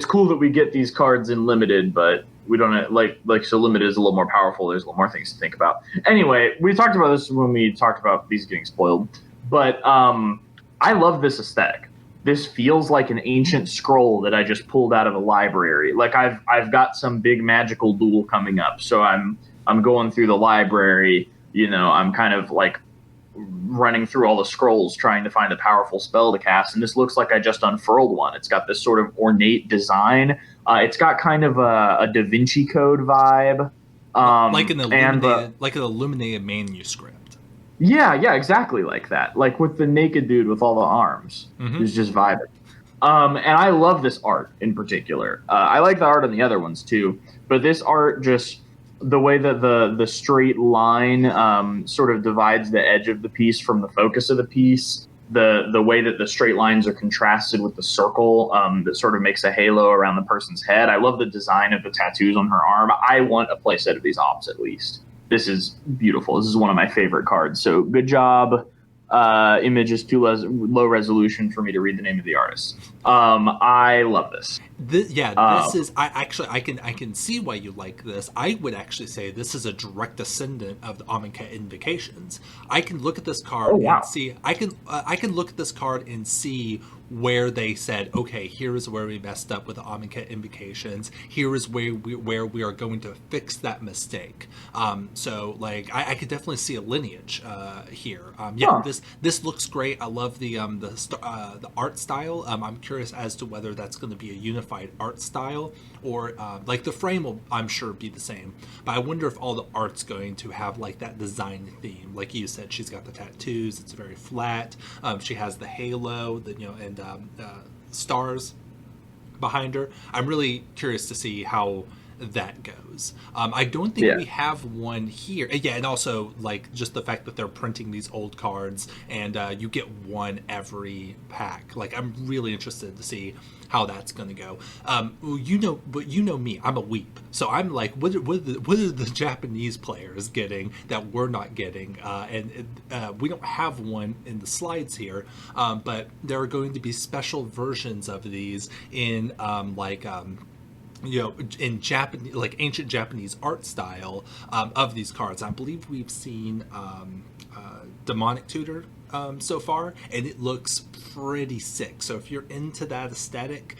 cool that we get these cards in limited, but we don't like so limited is a little more powerful. There's a little more things to think about. Anyway, we talked about this when we talked about these getting spoiled, but I love this aesthetic. This feels like an ancient scroll that I just pulled out of a library. Like I've got some big magical duel coming up, so I'm going through the library. You know, I'm kind of like running through all the scrolls trying to find a powerful spell to cast, and this looks like I just unfurled one. It's got this sort of ornate design. It's got kind of a Da Vinci Code vibe, like an illuminated manuscript. Yeah, exactly like that. Like with the naked dude with all the arms, who's just vibing. And I love this art in particular. I like the art on the other ones too, but this art just. The way that the straight line sort of divides the edge of the piece from the focus of the piece, the way that the straight lines are contrasted with the circle that sort of makes a halo around the person's head. I love the design of the tattoos on her arm. I want a playset of these ops at least. This is beautiful. This is one of my favorite cards. So good job. Image is too low resolution for me to read the name of the artist. I love this. This is. I can see why you like this. I would actually say this is a direct descendant of the Amonkhet Invocations. I can look at this card and see. I can look at this card and see where they said, okay, here is where we messed up with the Amonkhet Invocations. Here is where we are going to fix that mistake. So like I could definitely see a lineage here. This looks great. I love the art style. I'm curious as to whether that's going to be a unified art style or like the frame will, I'm sure, be the same. But I wonder if all the art's going to have like that design theme. Like you said, she's got the tattoos. It's very flat. She has the halo, and stars behind her. I'm really curious to see how that goes. I don't think we have one here. Yeah, and also like just the fact that they're printing these old cards and you get one every pack. Like I'm really interested to see how that's going to go. But you know me, I'm a weep. So I'm like, what are the Japanese players getting that we're not getting? And we don't have one in the slides here, but there are going to be special versions of these in in Japanese, like ancient Japanese art style of these cards. I believe we've seen Demonic Tutor so far, and it looks pretty sick. So if you're into that aesthetic,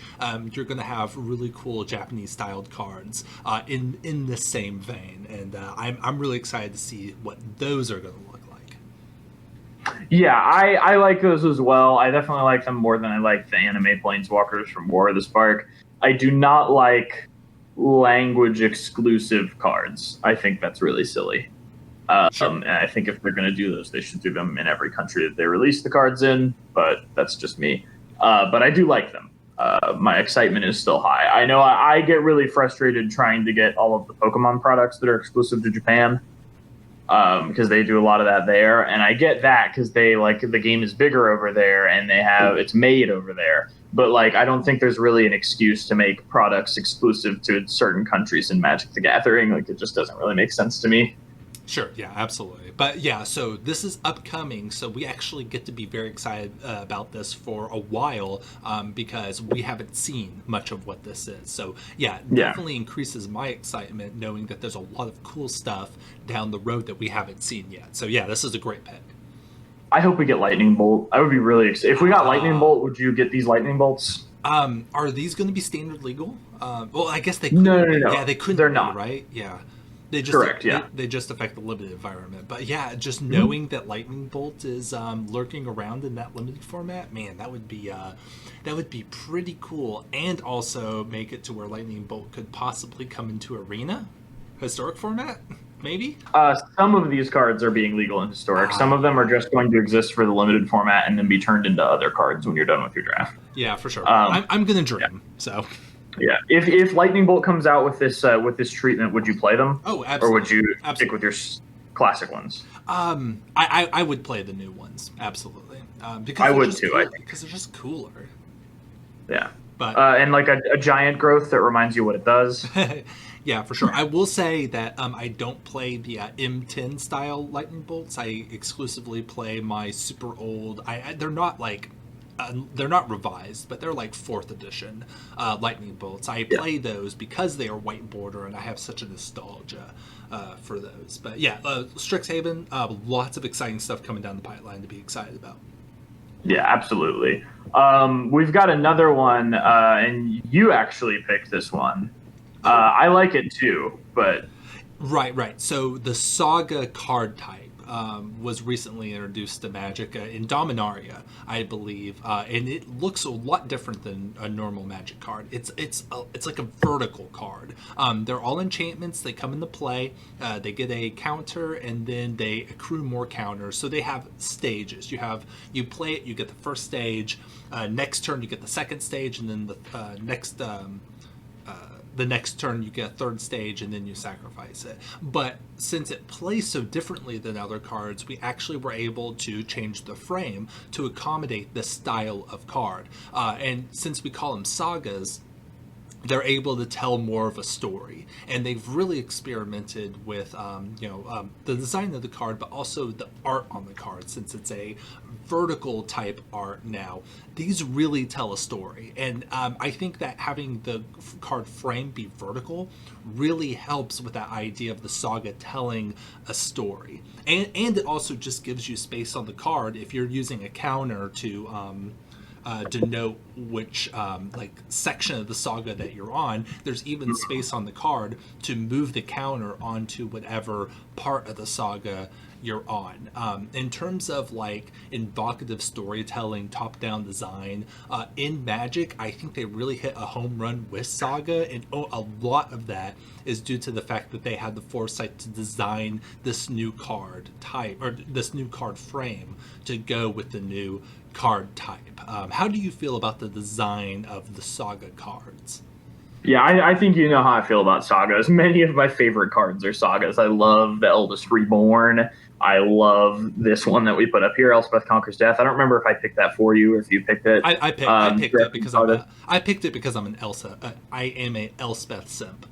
you're going to have really cool Japanese-styled cards in the same vein, and I'm really excited to see what those are going to look like. Yeah, I like those as well. I definitely like them more than I like the anime Planeswalkers from War of the Spark. I do not like language-exclusive cards. I think that's really silly. Sure. And I think if they're going to do those, they should do them in every country that they release the cards in, but that's just me. But I do like them. My excitement is still high. I know I get really frustrated trying to get all of the Pokemon products that are exclusive to Japan, because they do a lot of that there. And I get that because they like the game is bigger over there and it's made over there. But like, I don't think there's really an excuse to make products exclusive to certain countries in Magic the Gathering. Like, it just doesn't really make sense to me. Sure, yeah, absolutely. But yeah, so this is upcoming, so we actually get to be very excited about this for a while, because we haven't seen much of what this is. So yeah, definitely increases my excitement knowing that there's a lot of cool stuff down the road that we haven't seen yet. So yeah, this is a great pick. I hope we get Lightning Bolt. I would be really excited. If we got Lightning Bolt, would you get these Lightning Bolts? Are these going to be standard legal? Well, I guess they could. No. Yeah, they couldn't. They're be, not. Right? Yeah. They just, correct, yeah. They just affect the limited environment. But yeah, just knowing that Lightning Bolt is lurking around in that limited format, man, that would be pretty cool. And also make it to where Lightning Bolt could possibly come into Arena, historic format, maybe. Some of these cards are being legal in historic. Some of them are just going to exist for the limited format and then be turned into other cards when you're done with your draft. Yeah, for sure. I'm gonna dream. Yeah. So. Yeah, if Lightning Bolt comes out with this treatment, would you play them? Oh, absolutely. Or would you stick with your classic ones? I would play the new ones, absolutely. Because I would too. Cool, I think because they're just cooler. Yeah, but and like a giant growth that reminds you what it does. Yeah, for sure. I will say that I don't play the M10 style Lightning Bolts. I exclusively play my super old. They're not like. They're not revised, but they're like 4th edition Lightning Bolts. I play those because they are white border, and I have such a nostalgia for those. But yeah, Strixhaven, lots of exciting stuff coming down the pipeline to be excited about. Yeah, absolutely. We've got another one, and you actually picked this one. I like it too, but... Right. So the Saga card type was recently introduced to Magic in Dominaria, I believe, and it looks a lot different than a normal Magic card. It's like a vertical card. They're all enchantments. They come into play. They get a counter, and then they accrue more counters. So they have stages. You play it. You get the first stage. Next turn, you get the second stage, and then the next turn you get a third stage, and then you sacrifice it. But since it plays so differently than other cards, we actually were able to change the frame to accommodate the style of card. And since we call them sagas, they're able to tell more of a story, and they've really experimented with the design of the card, but also the art on the card. Since it's a vertical type art now, these really tell a story, and I think that having the card frame be vertical really helps with that idea of the saga telling a story, and it also just gives you space on the card if you're using a counter to denote which section of the saga that you're on. There's even space on the card to move the counter onto whatever part of the saga you're on. In terms of like evocative storytelling, top-down design, in Magic, I think they really hit a home run with Saga, and a lot of that is due to the fact that they had the foresight to design this new card type, or this new card frame, to go with the new card type. How do you feel about the design of the Saga cards? Yeah, I think you know how I feel about sagas. Many of my favorite cards are sagas. I love the Eldest Reborn. I love this one that we put up here, Elspeth Conquers Death. I don't remember if I picked that for you or if you picked it. I picked it because I'm an Elsa. I am a Elspeth simp.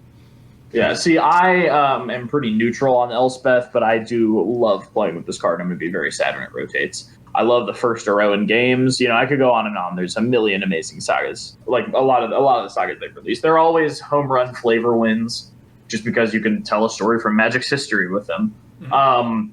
Yeah, see, I am pretty neutral on Elspeth, but I do love playing with this card. I'm going to be very sad when it rotates. I love the first Heroine games. I could go on and on. There's a million amazing sagas. Like a lot of the sagas they've released, they're always home run flavor wins, just because you can tell a story from Magic's history with them. Mm-hmm.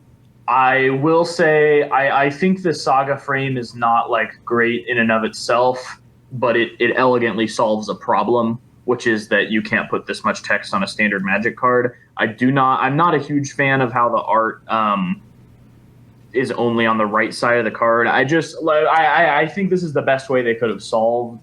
I will say I think the Saga frame is not like great in and of itself, but it elegantly solves a problem, which is that you can't put this much text on a standard Magic card. I'm not a huge fan of how the art is only on the right side of the card. I think this is the best way they could have solved.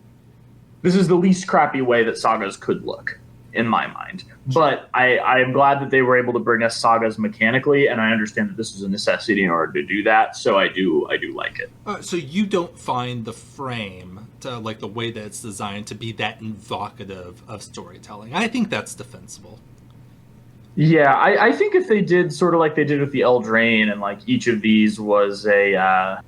This is the least crappy way that Sagas could look, in my mind. But I am glad that they were able to bring us Sagas mechanically, and I understand that this is a necessity in order to do that. So I do like it. So you don't find the frame, like the way that it's designed, to be that evocative of storytelling. I think that's defensible. Yeah, I think if they did sort of like they did with the Eldraine, and like each of these was a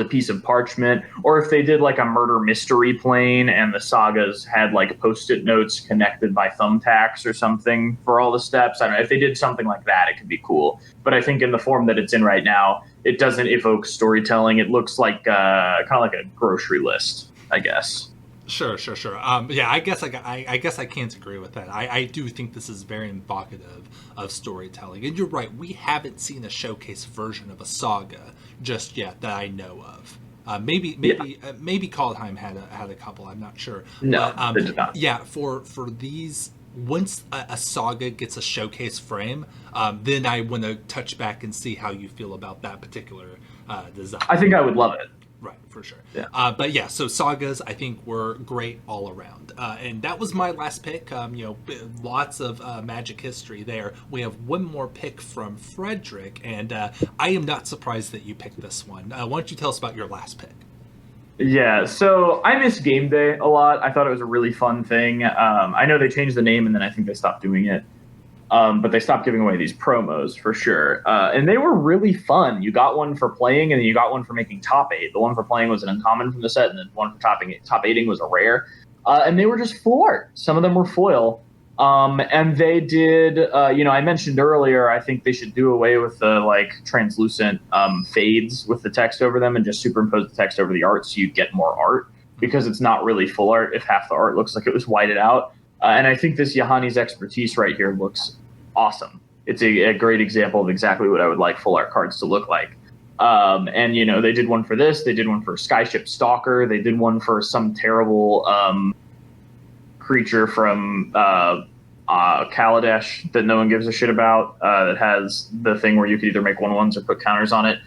piece of parchment, or if they did like a murder mystery plane and the sagas had like post-it notes connected by thumbtacks or something for all the steps. I don't know. If they did something like that, it could be cool. But I think in the form that it's in right now, it doesn't evoke storytelling. It looks like kind of like a grocery list, I guess. Sure. Yeah, I guess I can't agree with that. I do think this is very evocative of storytelling, and you're right. We haven't seen a showcase version of a saga just yet that I know of. Maybe Kaldheim had a couple. I'm not sure. No, they did not. Yeah, for these, once a saga gets a showcase frame, then I want to touch back and see how you feel about that particular design. I think I would love it. Right, for sure. Yeah. But yeah, so sagas I think were great all around, and that was my last pick. Lots of Magic history there. We have one more pick from Frederick, and I am not surprised that you picked this one. Why don't you tell us about your last pick? Yeah, so I miss Game Day a lot. I thought it was a really fun thing. I know they changed the name, and then I think they stopped doing it. But they stopped giving away these promos for sure. And they were really fun. You got one for playing, and then you got one for making top 8. The one for playing was an uncommon from the set, and the one for top 8ing was a rare. And they were just full art. Some of them were foil. And they did, I mentioned earlier, I think they should do away with the like translucent fades with the text over them and just superimpose the text over the art so you get more art, because it's not really full art if half the art looks like it was whited out. And I think this Yahani's Expertise right here looks awesome. It's a great example of exactly what I would like full art cards to look like. And, they did one for this. They did one for Skyship Stalker. They did one for some terrible creature from Kaladesh that no one gives a shit about, that has the thing where you could either make 1/1s or put counters on it.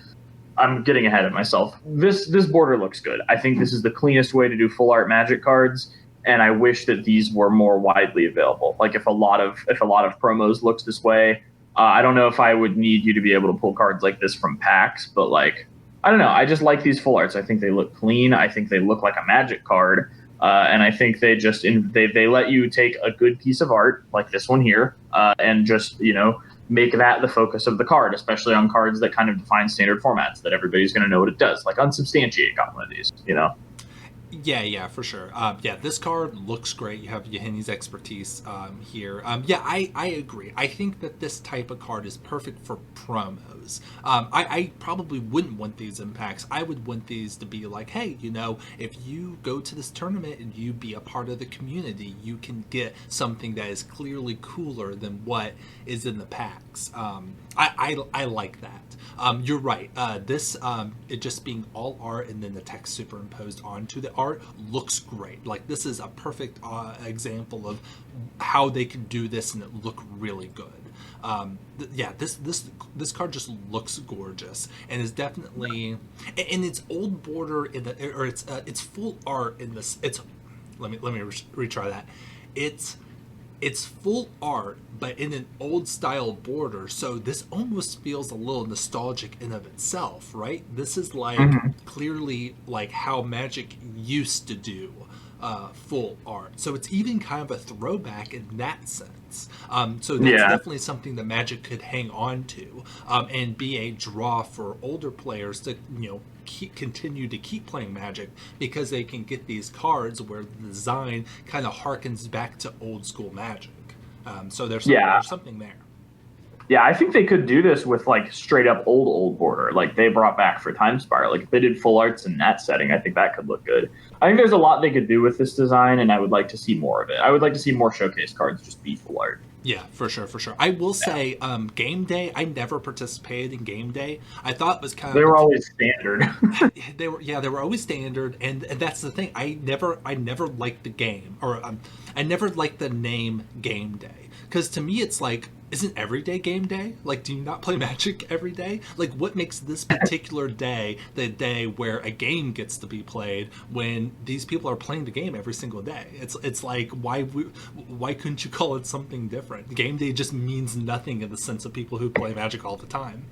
I'm getting ahead of myself. This border looks good. I think this is the cleanest way to do full art Magic cards. And I wish that these were more widely available. Like if a lot of promos looks this way, I don't know if I would need you to be able to pull cards like this from packs, but like, I don't know. I just like these full arts. I think they look clean. I think they look like a Magic card. And I think they just, they let you take a good piece of art like this one here, and just, make that the focus of the card, especially on cards that kind of define standard formats that everybody's going to know what it does. Like Unsubstantiate got one of these, Yeah, for sure. This card looks great. You have Yahani's Expertise here. I agree. I think that this type of card is perfect for promos. I probably wouldn't want these in packs. I would want these to be like, hey, if you go to this tournament and you be a part of the community, you can get something that is clearly cooler than what is in the packs. I like that. You're right. This it just being all art and then the text superimposed onto the art looks great. Like this is a perfect example of how they can do this and it look really good. This card just looks gorgeous and is definitely in its old border it's full art in this. Let me retry that. It's full art, but in an old style border, so this almost feels a little nostalgic in of itself, right? This is like clearly like how Magic used to do full art. So it's even kind of a throwback in that sense. So that's definitely something that Magic could hang on to and be a draw for older players to, continue to keep playing Magic, because they can get these cards where the design kind of harkens back to old school Magic. So there's something there. Yeah, I think they could do this with like straight up old border, like they brought back for Time Spiral. Like if they did full arts in that setting, I think that could look good. I think there's a lot they could do with this design, and I would like to see more of it. I would like to see more showcase cards just be full art. Yeah, for sure, for sure. I will say, game day. I never participated in game day. I thought it was kind They of were always standard. they were always standard, and that's the thing. I never liked the game, or I never liked the name game day, because to me it's like, isn't every day game day? Like, do you not play Magic every day? Like, what makes this particular day the day where a game gets to be played when these people are playing the game every single day? It's like, why couldn't you call it something different? Game day just means nothing in the sense of people who play Magic all the time.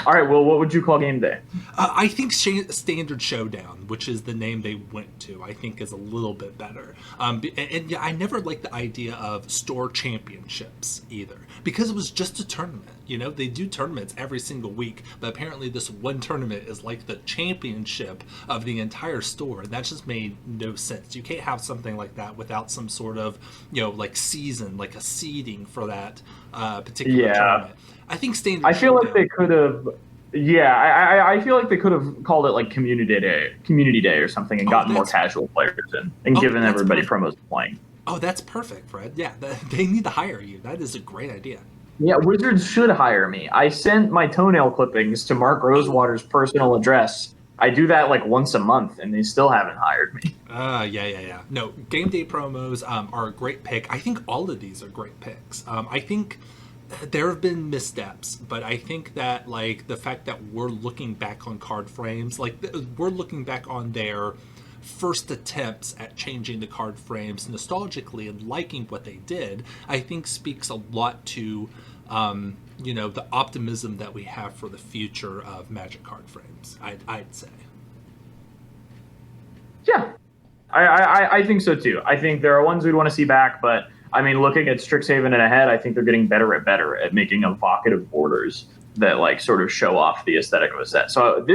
All right, well, what would you call game day? I think Standard Showdown, which is the name they went to, I think is a little bit better. And yeah, I never liked the idea of store championships either, because it was just a tournament. You know, they do tournaments every single week, but apparently this one tournament is like the championship of the entire store, and that just made no sense. You can't have something like that without some sort of, like season, like a seeding for that particular tournament. I think Standard. I feel like they could have. Yeah, I feel like they could have called it like Community Day or something, and gotten more casual players in, and given everybody promos playing. Oh, that's perfect, Fred. Yeah, they need to hire you. That is a great idea. Yeah, Wizards should hire me. I sent my toenail clippings to Mark Rosewater's personal address. I do that like once a month, and they still haven't hired me. Yeah. No, game day promos are a great pick. I think all of these are great picks. I think there have been missteps, but I think that like the fact that we're looking back on card frames, like we're looking back on their first attempts at changing the card frames nostalgically and liking what they did, I think speaks a lot to the optimism that we have for the future of Magic card frames. I'd say. Yeah, I think so too. I think there are ones we'd want to see back, but I mean, looking at Strixhaven and Ahead, I think they're getting better at making evocative borders that like sort of show off the aesthetic of a set. So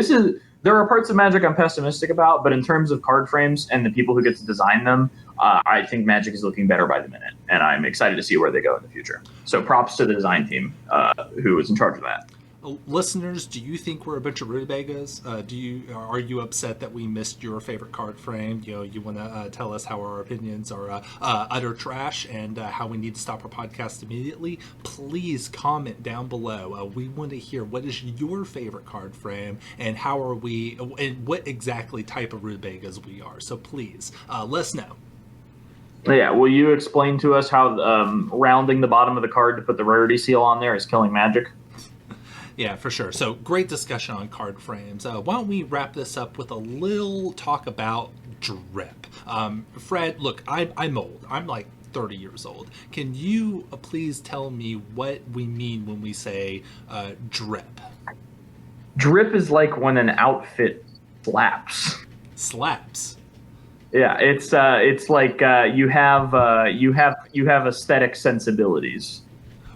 there are parts of Magic I'm pessimistic about, but in terms of card frames and the people who get to design them, I think Magic is looking better by the minute, and I'm excited to see where they go in the future. So props to the design team who is in charge of that. Listeners, do you think we're a bunch of rutabagas? Are you upset that we missed your favorite card frame? You want to tell us how our opinions are utter trash and how we need to stop our podcast immediately? Please comment down below. We want to hear what is your favorite card frame and how are we, and what exactly type of rutabagas we are. So please let us know. Yeah, will you explain to us how rounding the bottom of the card to put the rarity seal on there is killing Magic? Yeah, for sure. So great discussion on card frames. Why don't we wrap this up with a little talk about drip? Fred, look, I'm old. I'm like 30 years old. Can you please tell me what we mean when we say drip? Drip is like when an outfit slaps. Slaps. Yeah, it's like you have aesthetic sensibilities.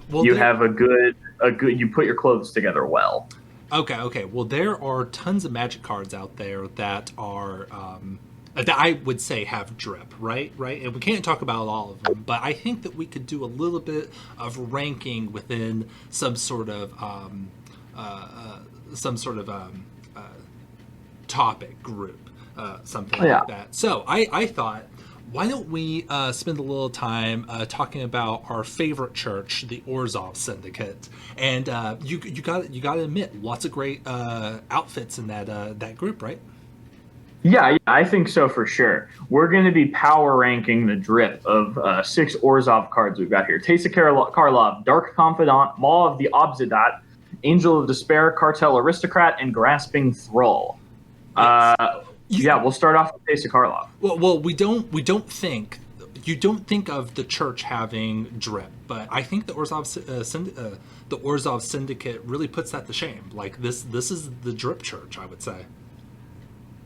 Well, you have a good. You put your clothes together well. Okay. Well, there are tons of Magic cards out there that are that I would say have drip, right? And we can't talk about all of them, but I think that we could do a little bit of ranking within some sort of topic group, something like that. So I thought, why don't we spend a little time talking about our favorite church, the Orzhov Syndicate? And you got to admit, lots of great outfits in that group, right? Yeah, I think so for sure. We're going to be power ranking the drip of 6 Orzhov cards we've got here: Taste of Karlov, Dark Confidant, Maw of the Obsidat, Angel of Despair, Cartel Aristocrat, and Grasping Thrall. Yes. We'll start off with Taste of Karlov. Well, we don't think you don't think of the church having drip, but I think the Orzhov Syndicate really puts that to shame. Like this is the drip church, I would say.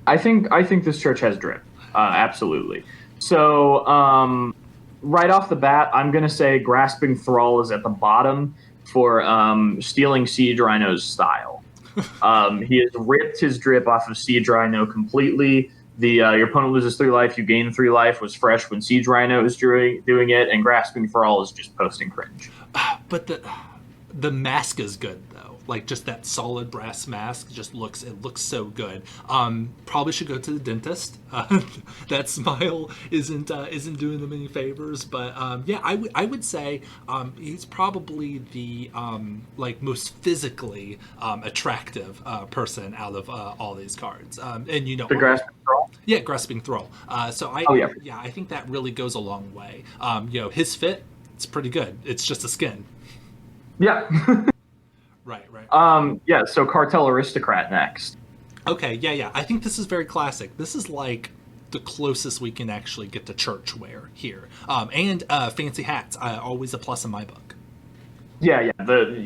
I think this church has drip, absolutely. So right off the bat, I'm going to say Grasping Thrall is at the bottom for stealing Siege Rhino's style. He has ripped his drip off of Siege Rhino completely. Your opponent loses 3 life, you gain 3 life was fresh when Siege Rhino was doing it, and Grasping Thrall is just posting cringe. But The mask is good though. Like just that solid brass mask just looks so good. Probably should go to the dentist. That smile isn't doing them any favors. But yeah, I would say he's probably the like most physically attractive person out of all these cards. And the grasping thrall. Yeah, grasping thrall. So I think that really goes a long way. His fit, it's pretty good. It's just a skin. Yeah. Right. Yeah, so Cartel Aristocrat next. Okay, yeah. I think this is very classic. This is like the closest we can actually get to church wear here. And fancy hats, always a plus in my book. Yeah.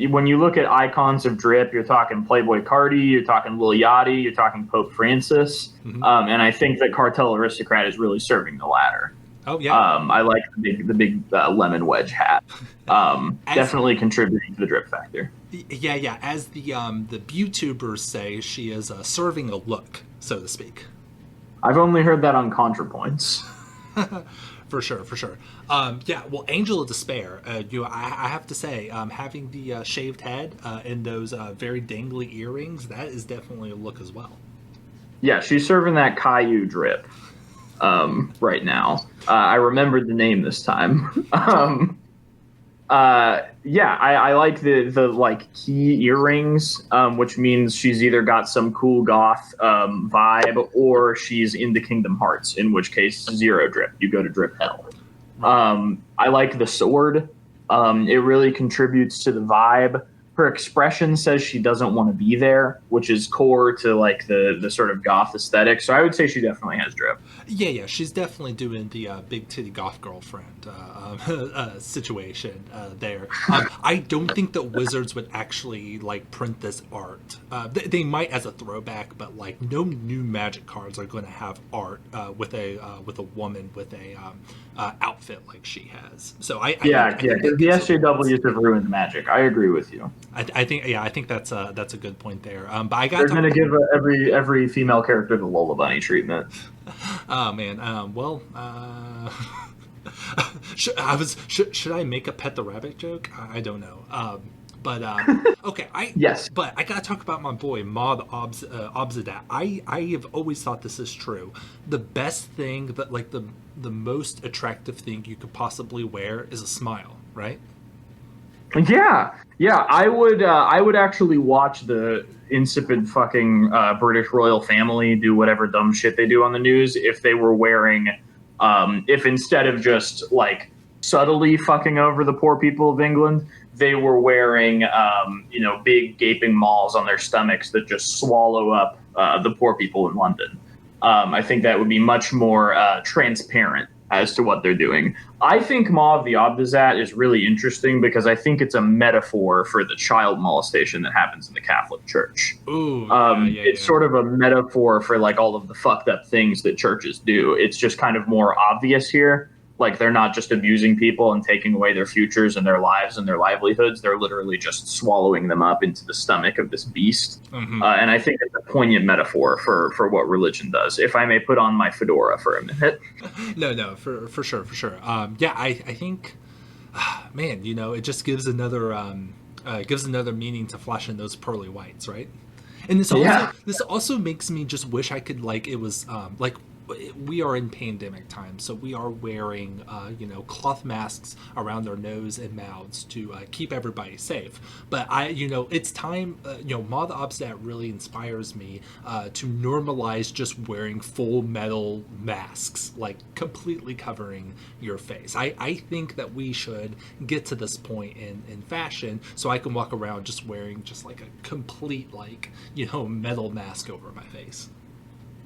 When you look at icons of drip, you're talking Playboy Cardi, you're talking Lil Yachty, you're talking Pope Francis. Mm-hmm. And I think that Cartel Aristocrat is really serving the latter. Oh yeah. I like the big lemon wedge hat. Definitely contributing to the drip factor. Yeah. As the YouTubers say, she is serving a look, so to speak. I've only heard that on ContraPoints. For sure. Yeah. Well, Angel of Despair. I have to say, having the shaved head and those very dangly earrings, that is definitely a look as well. Yeah, she's serving that Caillou drip. Right now. I remembered the name this time. I like the like key earrings, which means she's either got some cool goth vibe or she's into Kingdom Hearts, in which case 0 drip. You go to drip hell. I like the sword. It really contributes to the vibe. Her expression says she doesn't want to be there, which is core to like the sort of goth aesthetic. So I would say she definitely has drip. Yeah, she's definitely doing the big titty goth girlfriend situation there. I don't think that Wizards would actually like print this art. They might as a throwback, but like no new Magic cards are going to have art with a woman with a outfit like she has. So I think the SJWs have ruined Magic. I agree with you. I think that's a good point there. But they're going to give every female character the Lola Bunny treatment. Oh man. Should I make a Pet the Rabbit joke? I don't know. But okay, yes. But I gotta talk about my boy Maud Obsidat. I have always thought this is true. The best thing that like the most attractive thing you could possibly wear is a smile, right? Yeah. I would actually watch the insipid fucking British royal family do whatever dumb shit they do on the news if they were wearing, if instead of just like subtly fucking over the poor people of England, they were wearing, big gaping mauls on their stomachs that just swallow up the poor people in London. I think that would be much more transparent as to what they're doing. I think Maw of the Obdazat is really interesting because I think it's a metaphor for the child molestation that happens in the Catholic Church. Ooh, it's sort of a metaphor for like all of the fucked up things that churches do. It's just kind of more obvious here. Like they're not just abusing people and taking away their futures and their lives and their livelihoods. They're literally just swallowing them up into the stomach of this beast. Mm-hmm. And I think it's a poignant metaphor for what religion does. If I may put on my fedora for a minute. No, for sure. I think, man, it just gives another meaning to flashing those pearly whites, right? And this also makes me just wish I could like it was like. We are in pandemic time, so we are wearing, cloth masks around our nose and mouths to keep everybody safe. But it's time. Maud Obstat really inspires me to normalize just wearing full metal masks, like completely covering your face. I think that we should get to this point in fashion, so I can walk around just wearing just like a complete metal mask over my face.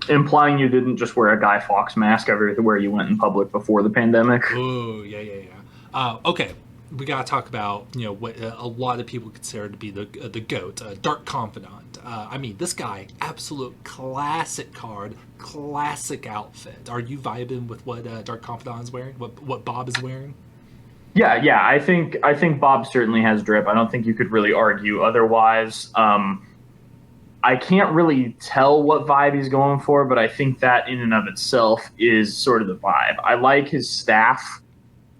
Implying you didn't just wear a Guy Fawkes mask everywhere you went in public before the pandemic. Oh, yeah. Okay, we gotta talk about what a lot of people consider to be the GOAT, Dark Confidant. This guy, absolute classic card, classic outfit. Are you vibing with what Dark Confidant is wearing? What Bob is wearing? Yeah. I think Bob certainly has drip. I don't think you could really argue otherwise. I can't really tell what vibe he's going for, but I think that in and of itself is sort of the vibe. I like his staff.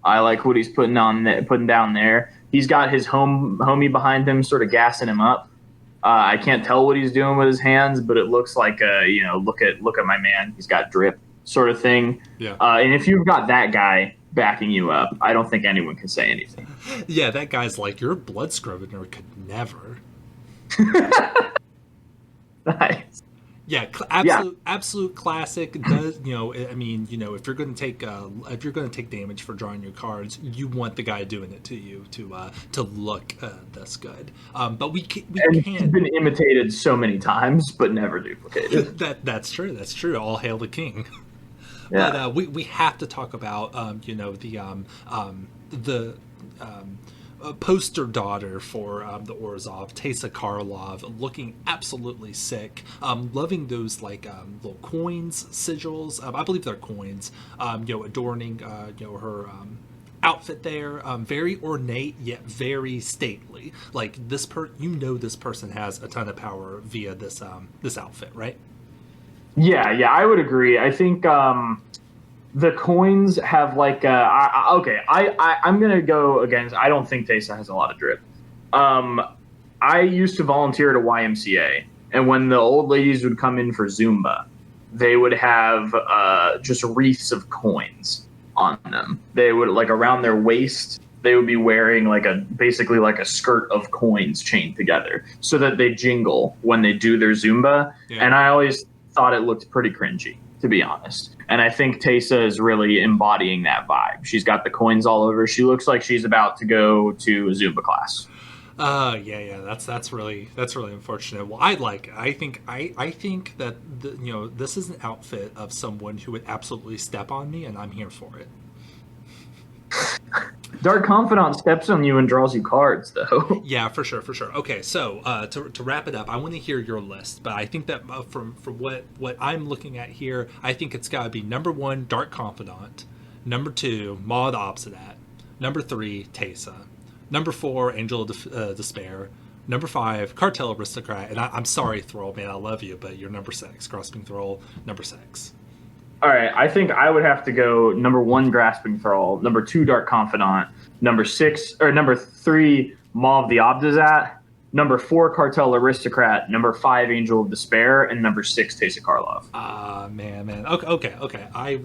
I like what he's putting down there. He's got his homie behind him, sort of gassing him up. I can't tell what he's doing with his hands, but it looks like look at my man. He's got drip, sort of thing. Yeah. And if you've got that guy backing you up, I don't think anyone can say anything. Yeah, that guy's like, your blood scrubber could never. Nice. Yeah, absolute classic. Does I mean, if you're going to take damage for drawing your cards, you want the guy doing it to you to look this good. But we can't. He's been imitated so many times, but never duplicated. That's true. That's true. All hail the king. Yeah. But we have to talk about the poster daughter for the Orzhov, Teysa Karlov, looking absolutely sick. Loving those little coins, sigils. I believe they're coins. Adorning her outfit there. Very ornate yet very stately. Like this this person has a ton of power via this outfit, right? Yeah, I would agree. I think the coins have I'm gonna go against. I don't think Teysa has a lot of drip. I used to volunteer at a YMCA, and when the old ladies would come in for Zumba, they would have just wreaths of coins on them. They would around their waist. They would be wearing basically a skirt of coins chained together, so that they jingle when they do their Zumba. Yeah. And I always thought it looked pretty cringy, to be honest. And I think Teysa is really embodying that vibe. She's got the coins all over. She looks like she's about to go to a Zumba class. Yeah. That's really unfortunate. Well, I think that this is an outfit of someone who would absolutely step on me, and I'm here for it. Dark Confidant steps on you and draws you cards, though. Yeah, for sure. Okay, so to wrap it up, I want to hear your list, but I think that from what I'm looking at here, I think it's got to be number 1, Dark Confidant, number 2, Maw the Obsidian, number 3, Teysa, number 4, Angel of Despair, number 5, Cartel Aristocrat, and I'm sorry, Thrall, man, I love you, but you're number 6, Grasping Thrall, number 6. All right, I think I would have to go number 1, Grasping Thrall, number 2, Dark Confidant, number 3, Maw of the Obdazat, number 4, Cartel Aristocrat, number 5, Angel of Despair, and number 6, Teysa Karlov. Man. Okay. I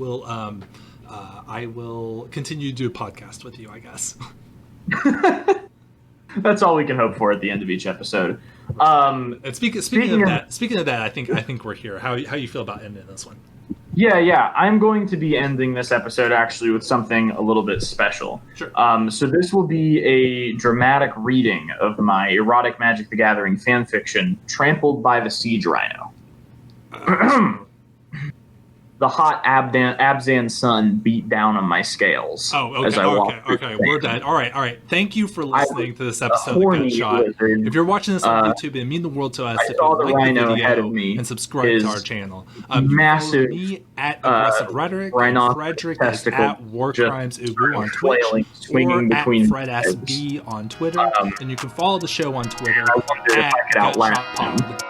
will continue to do a podcast with you, I guess. That's all we can hope for at the end of each episode. And speaking of that, I think we're here. How you feel about ending this one? Yeah. I'm going to be ending this episode actually with something a little bit special. Sure. So this will be a dramatic reading of my erotic Magic the Gathering fan fiction, Trampled by the Siege Rhino. The hot Abzan sun beat down on my scales. Oh, okay. We're done. All right. Thank you for listening to this episode of Gunshot. If you're watching this on YouTube, it means the world to us. I saw the rhino ahead of me and subscribe to our channel. Massive. Me at Aggressive Rhetoric. Frederick is at War Crimes Ubu on Twitch. Swinging between Fred SB on Twitter. And you can follow the show on Twitter I wonder if I could outlast him.